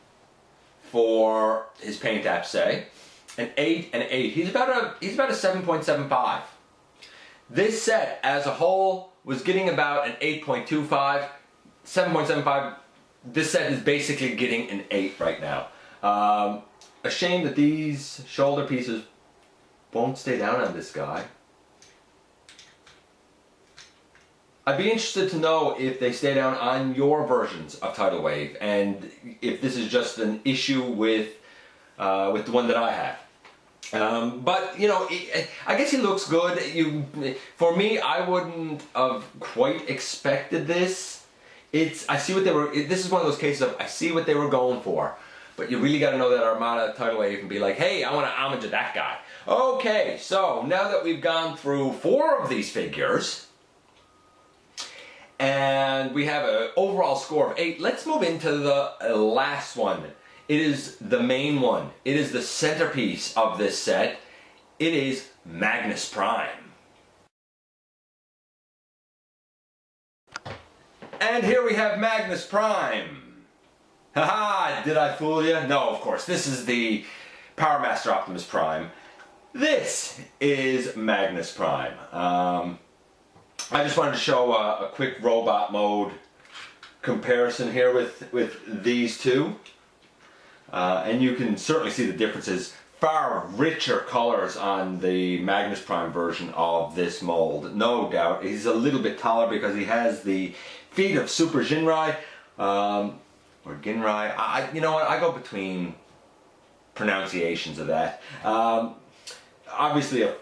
for his paint app, say, an 8 and an 8. He's about a 7.75. This set as a whole was getting about an 8.25, 7.75. This set is basically getting an 8 right now. A shame that these shoulder pieces won't stay down on this guy. I'd be interested to know if they stay down on your versions of Tidal Wave, and if this is just an issue with the one that I have. But you know, I guess he looks good. For me, I wouldn't have quite expected this. I see what they were. This is one of those cases of I see what they were going for, but you really got to know that Armada Tidal Wave and be like, hey, I want to homage to that guy. Okay, so now that we've gone through 4 of these figures, and we have an overall score of 8, let's move into the last one. It is the main one. It is the centerpiece of this set. It is Magnus Prime. And here we have Magnus Prime. Haha, did I fool you? No, of course. This is the Power Master Optimus Prime. This is Magnus Prime. I just wanted to show a quick robot mode comparison here with these two. And you can certainly see the differences. Far richer colors on the Magnus Prime version of this mold, no doubt. He's a little bit taller because he has the feet of Super Ginrai, or Ginrai. You know what, I go between pronunciations of that. Obviously a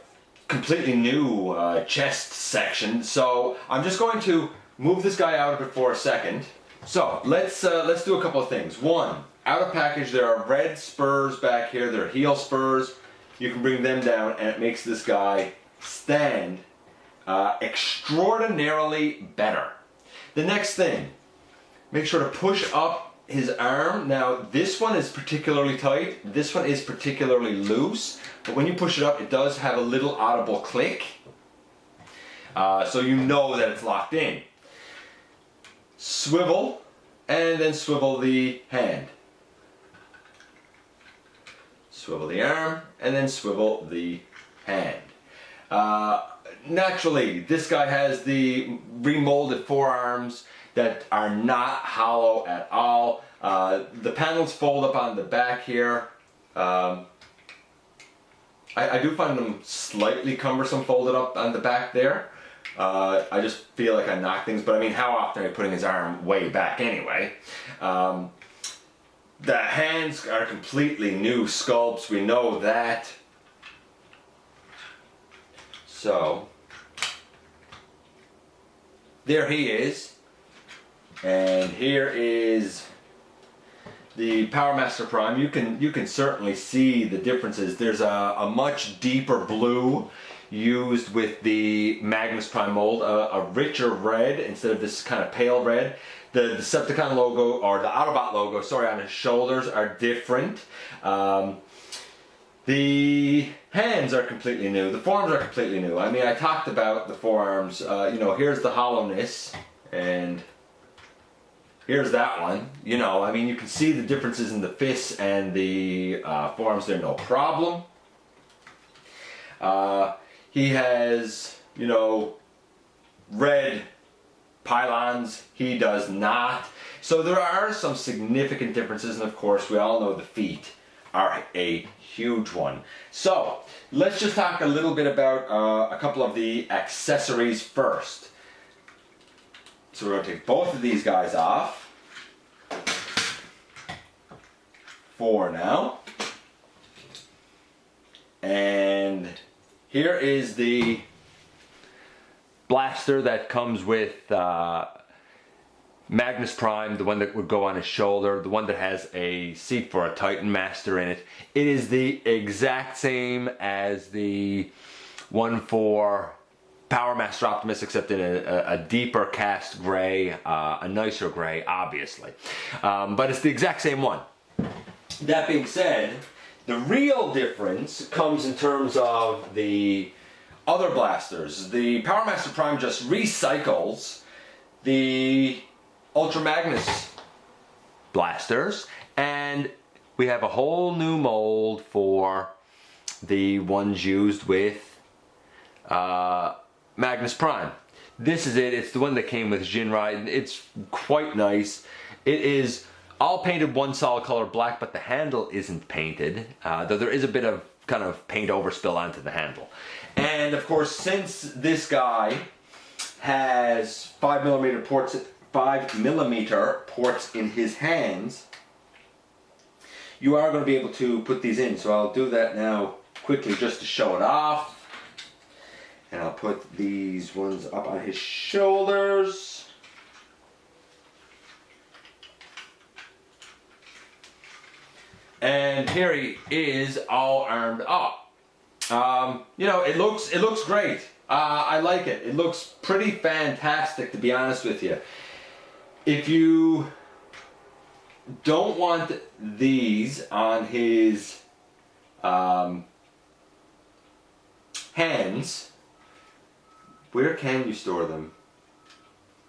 completely new chest section, so I'm just going to move this guy out of it for a second. So let's do a couple of things. One, out of package there are red spurs back here. They're heel spurs. You can bring them down and it makes this guy stand extraordinarily better. The next thing, make sure to push up his arm. Now this one is particularly tight, this one is particularly loose, but when you push it up it does have a little audible click, so you know that it's locked in. Swivel, and then swivel the hand. Swivel the arm, and then swivel the hand. Naturally, this guy has the remolded forearms that are not hollow at all. The panels fold up on the back here. I do find them slightly cumbersome folded up on the back there. I just feel like I knock things, but I mean, how often are you putting his arm way back anyway? The hands are completely new sculpts, we know that. So, there he is. And here is the Power Master Prime. You can certainly see the differences. There's a much deeper blue used with the Magnus Prime mold, a richer red instead of this kind of pale red. The Decepticon logo, or the Autobot logo, sorry, on his shoulders are different. The hands are completely new. The forearms are completely new. I mean, I talked about the forearms. You know, here's the hollowness, and here's that one. You know, I mean, you can see the differences in the fists and the forearms. They're no problem. He has, you know, red pylons. He does not. So there are some significant differences, and of course, we all know the feet are a huge one. So let's just talk a little bit about a couple of the accessories first. So we're going to take both of these guys off for now. And here is the blaster that comes with Magnus Prime, the one that would go on his shoulder, the one that has a seat for a Titan Master in it. It is the exact same as the one for Power Master Optimus, except in a deeper cast gray, a nicer gray, obviously. But it's the exact same one. That being said, the real difference comes in terms of the other blasters. The Power Master Prime just recycles the Ultra Magnus blasters, and we have a whole new mold for the ones used with Magnus Prime. This is it. It's the one that came with Ginrai. It's quite nice. It is all painted one solid color black, but the handle isn't painted, though there is a bit of kind of paint overspill onto the handle. And of course, since this guy has 5mm ports in his hands, you are going to be able to put these in. So I'll do that now quickly just to show it off. And I'll put these ones up on his shoulders. And here he is, all armed up. You know, it looks great. I like it. It looks pretty fantastic, to be honest with you. If you don't want these on his hands, where can you store them?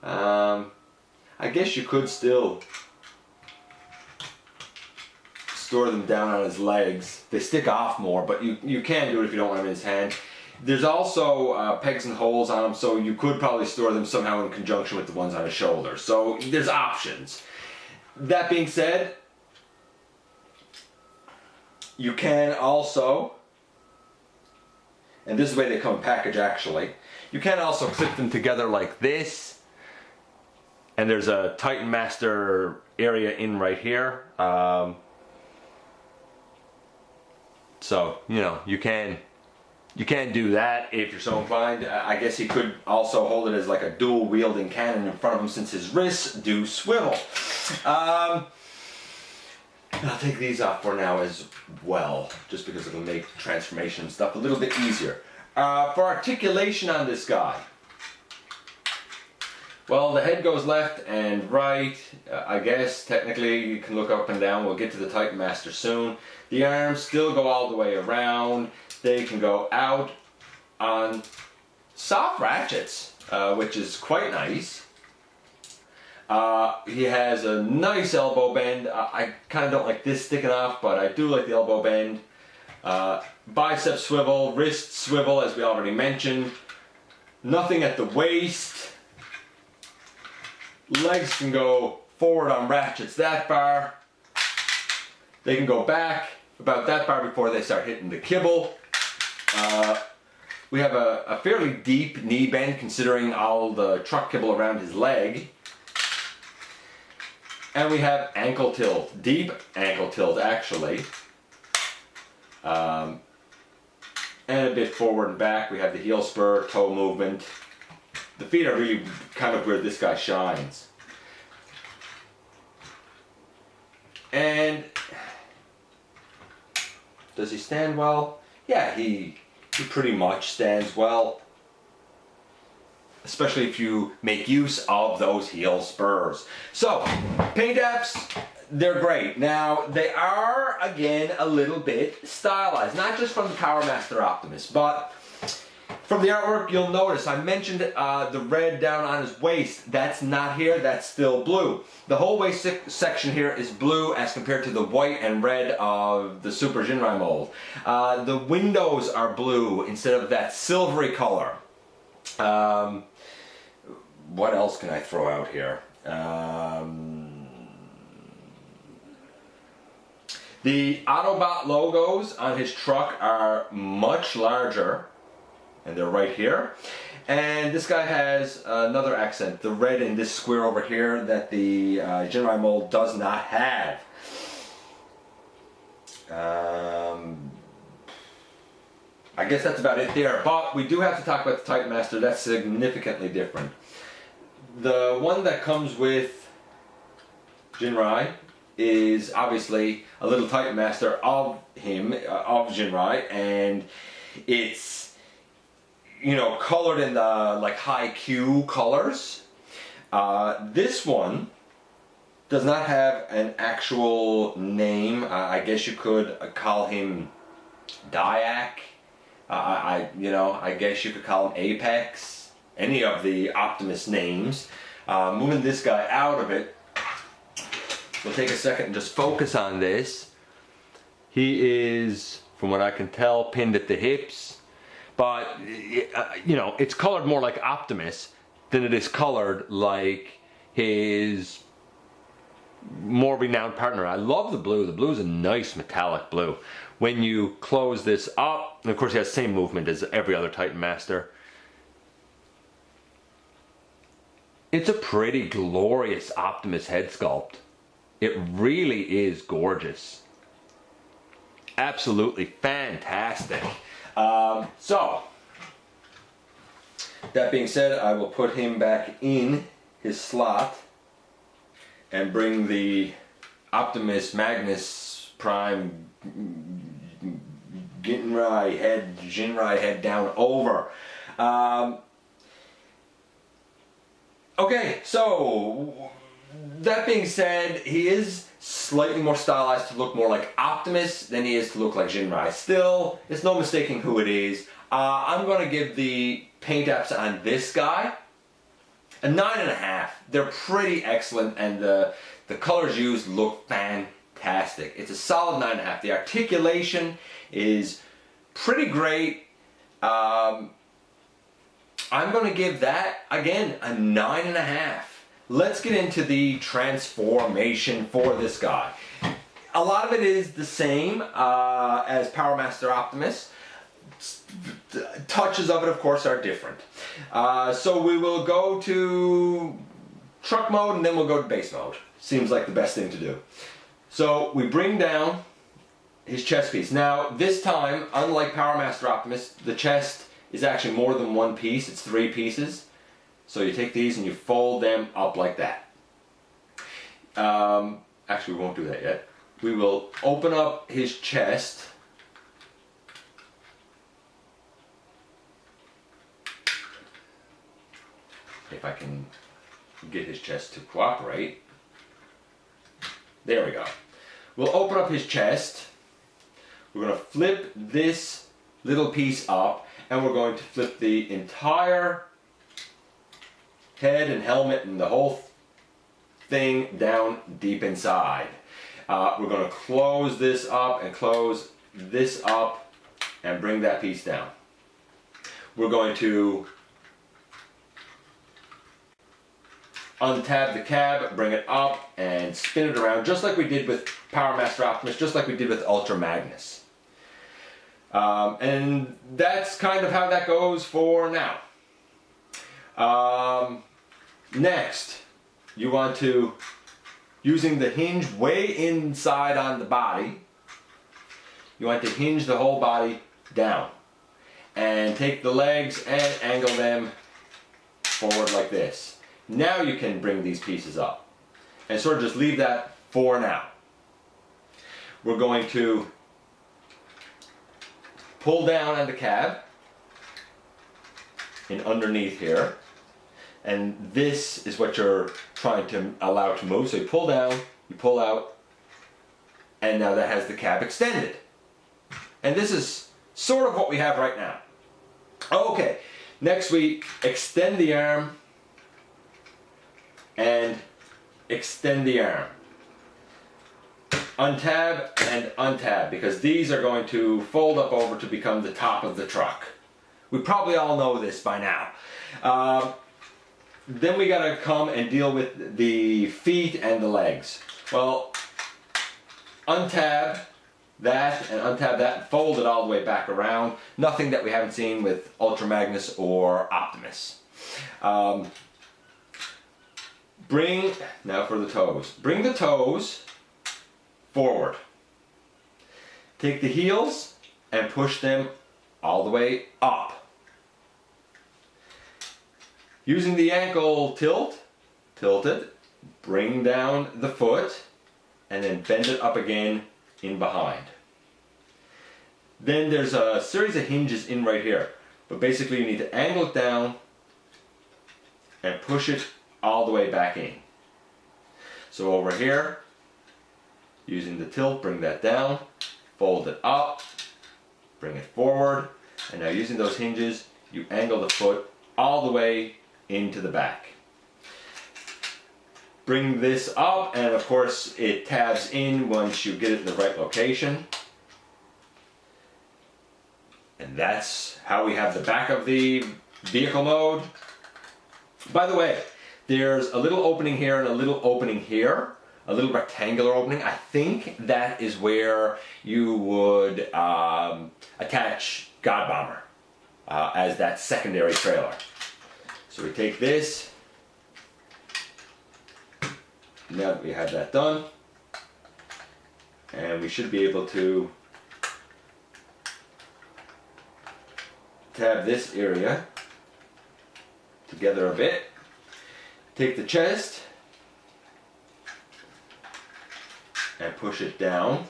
I guess you could still store them down on his legs. They stick off more, but you can do it if you don't want them in his hand. There's also pegs and holes on them, so you could probably store them somehow in conjunction with the ones on his shoulder. So there's options. That being said, you can also, and this is the way they come packaged actually, you can also clip them together like this, and there's a Titan Master area in right here. So, you know, you can do that if you're so inclined. I guess he could also hold it as like a dual wielding cannon in front of him since his wrists do swivel. I'll take these off for now as well, just because it'll make transformation and stuff a little bit easier. For articulation on this guy, well, the head goes left and right. I guess technically you can look up and down. We'll get to the Titan Master soon. The arms still go all the way around. They can go out on soft ratchets, which is quite nice. He has a nice elbow bend. I kind of don't like this sticking off, but I do like the elbow bend. Bicep swivel, wrist swivel, as we already mentioned. Nothing at the waist. Legs can go forward on ratchets that far. They can go back about that far before they start hitting the kibble. We have a fairly deep knee bend considering all the truck kibble around his leg. And we have ankle tilt, deep ankle tilt actually. And a bit forward and back. We have the heel spur, toe movement. The feet are really kind of where this guy shines. And does he stand well? Yeah, he pretty much stands well. Especially if you make use of those heel spurs. So, paint apps, they're great. Now, they are, again, a little bit stylized. Not just from the Power Master Optimus, but from the artwork, you'll notice I mentioned the red down on his waist. That's not here, that's still blue. The whole waist section here is blue as compared to the white and red of the Super Ginrai mold. The windows are blue instead of that silvery color. What else can I throw out here? The Autobot logos on his truck are much larger, and they're right here. And this guy has another accent, the red in this square over here that the Ginrai mold does not have. I guess that's about it there, but we do have to talk about the Titan Master. That's significantly different. The one that comes with Ginrai is obviously a little Titan Master of him, of Ginrai, and it's, you know, colored in the like high Q colors. This one does not have an actual name. I guess you could call him Dyac. I guess you could call him Apex. any of the Optimus names. Moving this guy out of it, we'll take a second and just focus on this. He is, from what I can tell, pinned at the hips, but you know, it's colored more like Optimus than it is colored like his more renowned partner. I love the blue. The blue is a nice metallic blue. When you close this up, and of course he has the same movement as every other Titan Master. It's a pretty glorious Optimus head sculpt. It really is gorgeous. Absolutely fantastic. So, that being said, I will put him back in his slot and bring the Optimus Magnus Prime Ginrai head down over. Okay, so that being said, he is slightly more stylized to look more like Optimus than he is to look like Ginrai. Still, it's no mistaking who it is. I'm going to give the paint apps on this guy a 9.5. They're pretty excellent, and the colors used look fantastic. It's a solid 9.5. The articulation is pretty great. I'm going to give that, again, a 9.5. Let's get into the transformation for this guy. A lot of it is the same as Power Master Optimus. Touches of it, of course, are different. So we will go to truck mode and then we'll go to base mode. Seems like the best thing to do. So we bring down his chest piece. Now this time, unlike Power Master Optimus, the chest is actually more than one piece. It's 3 pieces. So you take these and you fold them up like that. Actually, we won't do that yet. We will open up his chest. If I can get his chest to cooperate. There we go. We'll open up his chest. We're going to flip this little piece up, and we're going to flip the entire head and helmet and the whole thing down deep inside. We're going to close this up and close this up and bring that piece down. We're going to untab the cab, bring it up, and spin it around just like we did with Power Master Optimus, just like we did with Ultra Magnus. And that's kind of how that goes for now. Next, you want to, using the hinge way inside on the body, you want to hinge the whole body down. And take the legs and angle them forward like this. Now you can bring these pieces up. And sort of just leave that for now. We're going to pull down on the cab and underneath here. And this is what you're trying to allow to move. So you pull down, you pull out, and now that has the cab extended. And this is sort of what we have right now. Okay, next we extend the arm and extend the arm. Untab and untab, because these are going to fold up over to become the top of the truck. We probably all know this by now. Then we gotta come and deal with the feet and the legs. Well, untab that and untab that and fold it all the way back around. Nothing that we haven't seen with Ultra Magnus or Optimus. Now for the toes. Bring the toes forward. Take the heels and push them all the way up. Using the ankle tilt it, bring down the foot, and then bend it up again in behind. Then there's a series of hinges in right here, but basically you need to angle it down and push it all the way back in. So over here, using the tilt, bring that down, fold it up, bring it forward, and now using those hinges, you angle the foot all the way into the back. Bring this up, and of course it tabs in once you get it in the right location. And that's how we have the back of the vehicle mode. By the way, there's a little opening here and a little opening here, a little rectangular opening. I think that is where you would attach God Bomber as that secondary trailer. So we take this. Now that we have that done, and we should be able to tab this area together a bit. Take the chest and push it down.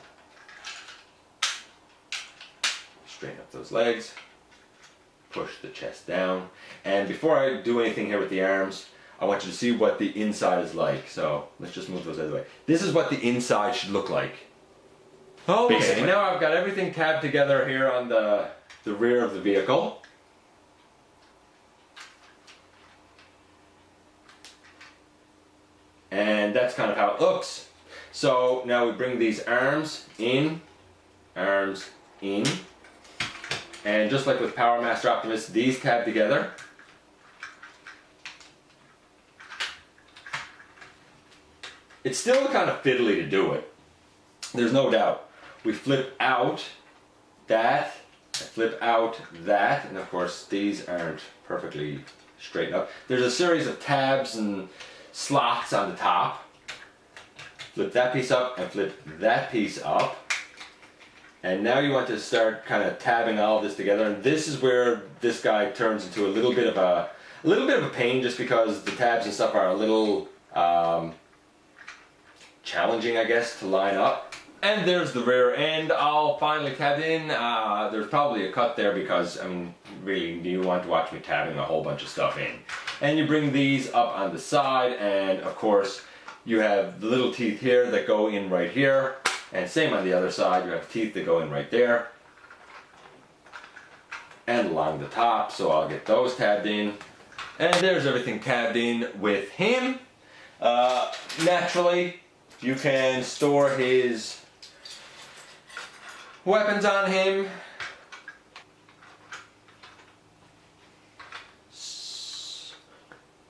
Straighten up those legs. Push the chest down. And before I do anything here with the arms, I want you to see what the inside is like. So let's just move those out of the way. This is what the inside should look like. Okay, basically. Now I've got everything tabbed together here on the rear of the vehicle. And that's kind of how it looks. So now we bring these arms in. And just like with Power Master Optimus, these tab together. It's still kind of fiddly to do it. There's no doubt. We flip out that, flip out that, and of course these aren't perfectly straightened up. There's a series of tabs and slots on the top. Flip that piece up and flip that piece up. And now you want to start kind of tabbing all of this together, and this is where this guy turns into a little bit of a pain, just because the tabs and stuff are a little challenging, I guess, to line up. And there's the rear end all finally tabbed in. There's probably a cut there because, I mean, really, you want to watch me tabbing a whole bunch of stuff in. And you bring these up on the side, and of course, you have the little teeth here that go in right here. And same on the other side, you have teeth that go in right there. And along the top, so I'll get those tabbed in. And there's everything tabbed in with him. Naturally, you can store his weapons on him.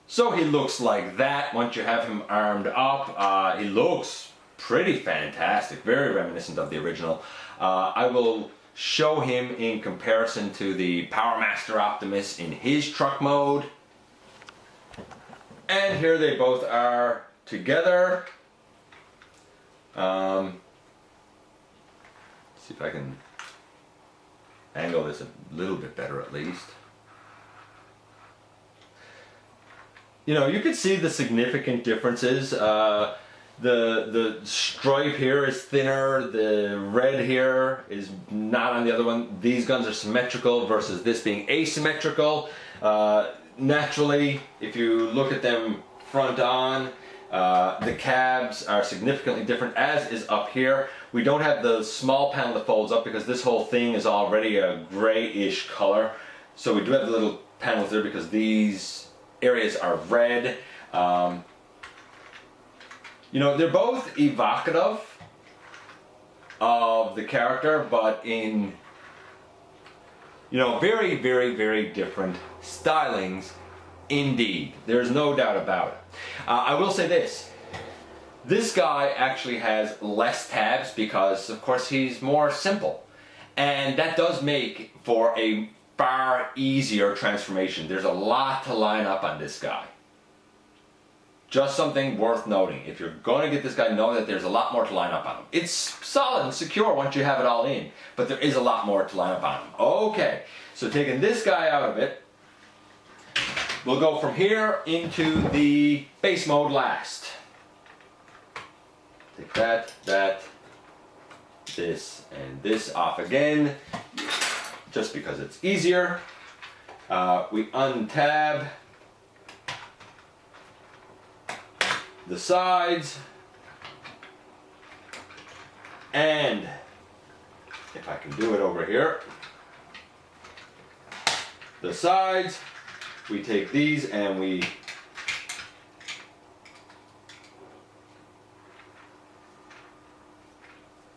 So he looks like that once you have him armed up. He looks pretty fantastic, very reminiscent of the original. I will show him in comparison to the Power Master Optimus in his truck mode. And here they both are together. See if I can angle this a little bit better at least. You know, you can see the significant differences. The stripe here is thinner, the red here is not on the other one. These guns are symmetrical versus this being asymmetrical. Naturally, if you look at them front on, the cabs are significantly different, as is up here. We don't have the small panel that folds up because this whole thing is already a grayish color. So we do have the little panels there because these areas are red. You know, they're both evocative of the character, but in, you know, very, very, very different stylings indeed. There's no doubt about it. I will say this. This guy actually has less tabs because, of course, he's more simple. And that does make for a far easier transformation. There's a lot to line up on this guy. Just something worth noting. If you're going to get this guy, know that there's a lot more to line up on him. It's solid and secure once you have it all in, but there is a lot more to line up on him. Okay, so taking this guy out of it, we'll go from here into the base mode last. Take that, this, and this off again, just because it's easier. We untab the sides, and if I can do it over here, the sides, we take these and we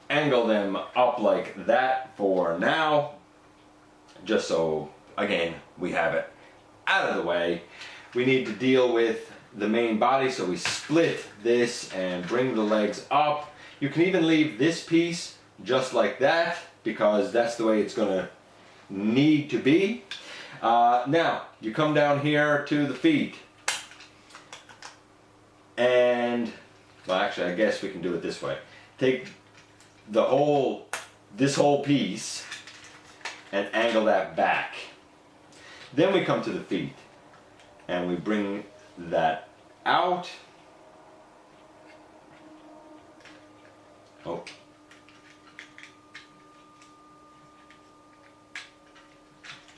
angle them up like that for now, just so, again, we have it out of the way. We need to deal with the main body, so we split this and bring the legs up. You can even leave this piece just like that, because that's the way it's going to need to be. Now, you come down here to the feet. And, well, actually, I guess we can do it this way. Take this whole piece and angle that back. Then we come to the feet and we bring that out. Oh.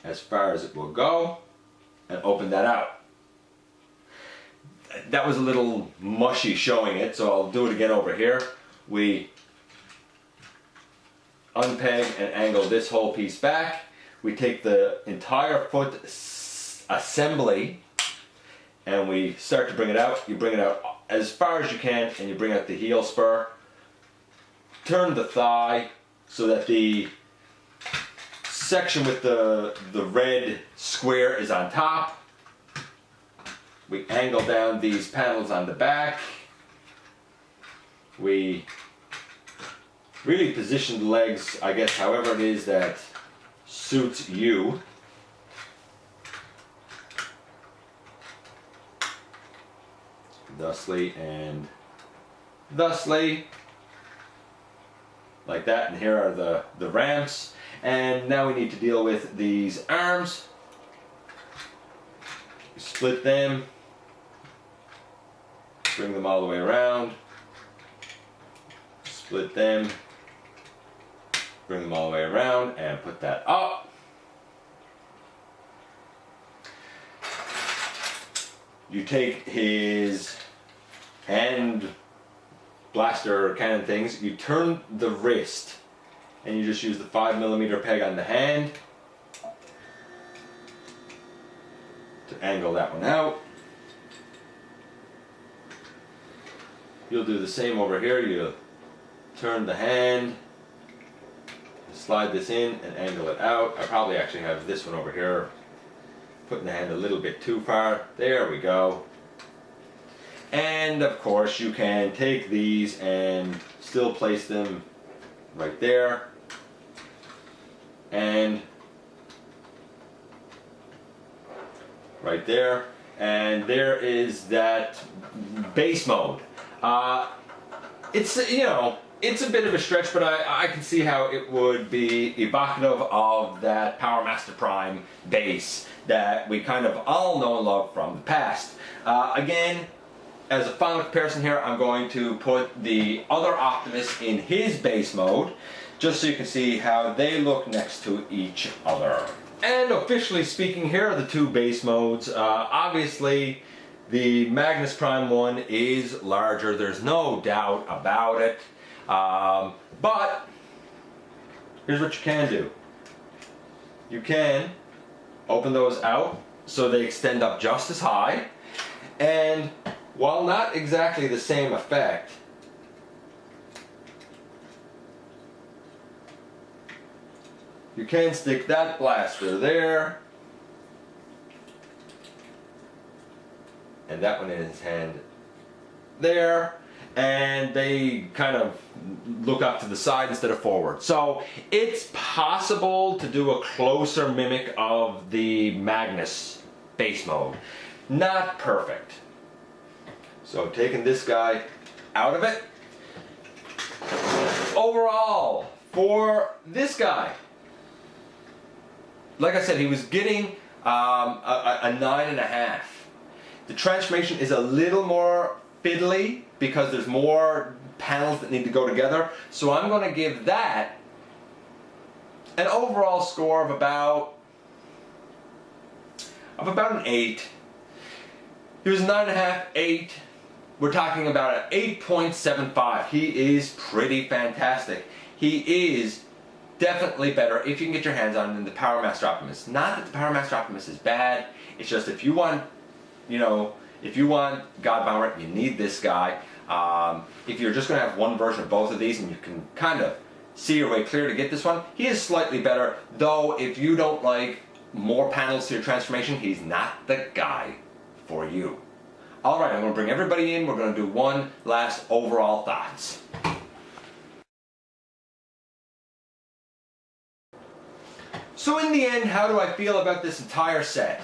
As far as it will go, and open that out. That was a little mushy showing it, so I'll do it again over here. We unpeg and angle this whole piece back. We take the entire foot assembly and we start to bring it out. You bring it out as far as you can and you bring out the heel spur. Turn the thigh so that the section with the red square is on top. We angle down these panels on the back. We really position the legs, I guess, however it is that suits you. Thusly and thusly. Like that, and here are the ramps. And now we need to deal with these arms. Split them. Bring them all the way around. Split them. Bring them all the way around and put that up. You take his hand blaster cannon things, you turn the wrist and you just use the 5mm peg on the hand to angle that one out. You'll do the same over here. You turn the hand, slide this in and angle it out. I probably actually have this one over here, putting the hand a little bit too far. There we go. And of course you can take these and still place them right there. And right there. And there is that base mode. It's, you know, it's a bit of a stretch, but I can see how it would be evocative of that Power Master Prime base that we kind of all know and love from the past. Again, as a final comparison here, I'm going to put the other Optimus in his base mode, just so you can see how they look next to each other. And officially speaking, here are the two base modes. Obviously, the Magnus Prime one is larger, there's no doubt about it. But here's what you can do. You can open those out so they extend up just as high, and while not exactly the same effect, you can stick that blaster there and that one in his hand there, and they kind of look up to the side instead of forward. So it's possible to do a closer mimic of the Magnus base mode. Not perfect. So taking this guy out of it. Overall, for this guy, like I said, he was getting a 9.5. The transformation is a little more fiddly because there's more panels that need to go together. So I'm going to give that an overall score of about an 8. He was 9.5, 8. We're talking about an 8.75. He is pretty fantastic. He is definitely better if you can get your hands on it than the Power Master Optimus. Not that the Power Master Optimus is bad, it's just if you want, you know, if you want God Bomber, you need this guy. If you're just going to have one version of both of these and you can kind of see your way clear to get this one, he is slightly better, though if you don't like more panels to your transformation, he's not the guy for you. Alright, I'm going to bring everybody in, we're going to do one last overall thoughts. So in the end, how do I feel about this entire set?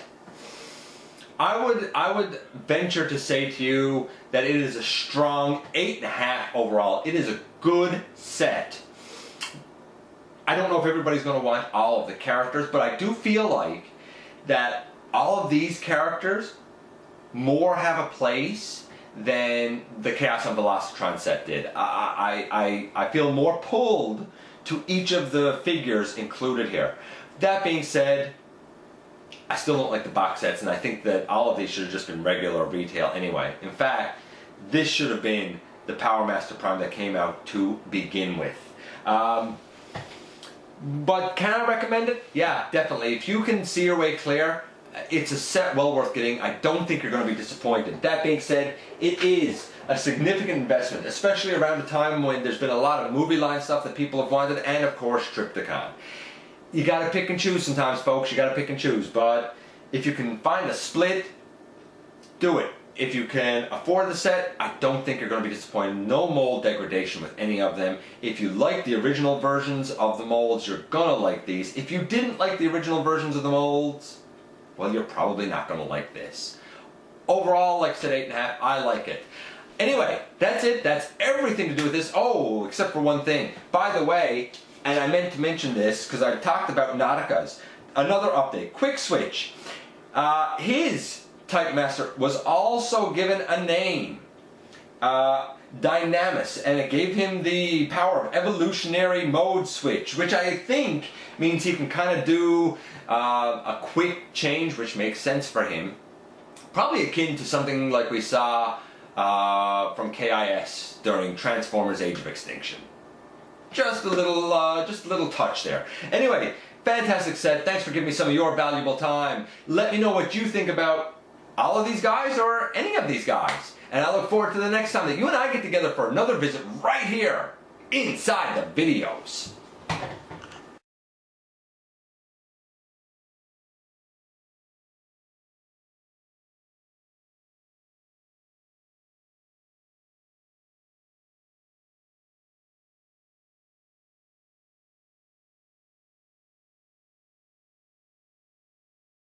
I would venture to say to you that it is a strong 8.5 overall. It is a good set. I don't know if everybody's going to want all of the characters, but I do feel like that all of these characters more have a place than the Chaos and Velocitron set did. I feel more pulled to each of the figures included here. That being said, I still don't like the box sets, and I think that all of these should have just been regular retail anyway. In fact, this should have been the Power Master Prime that came out to begin with. But can I recommend it? Yeah, definitely. If you can see your way clear, it's a set well worth getting. I don't think you're going to be disappointed. That being said, it is a significant investment, especially around the time when there's been a lot of movie line stuff that people have wanted, and of course Triptychon. You gotta pick and choose sometimes, folks. You gotta pick and choose. But if you can find a split, do it. If you can afford the set, I don't think you're going to be disappointed. No mold degradation with any of them. If you like the original versions of the molds, you're gonna like these. If you didn't like the original versions of the molds, well, you're probably not gonna like this. Overall, like I said, 8.5. I like it. Anyway, that's it. That's everything to do with this. Oh, except for one thing. By the way, and I meant to mention this because I talked about Nautica's. Another update, quick switch. His Type Master was also given a name, Dynamis, and it gave him the power of evolutionary mode switch, which I think means he can kind of do a quick change, which makes sense for him. Probably akin to something like we saw from KIS during Transformers Age of Extinction. Just a little touch there. Anyway, fantastic set. Thanks for giving me some of your valuable time. Let me know what you think about all of these guys or any of these guys. And I look forward to the next time that you and I get together for another visit right here inside the videos.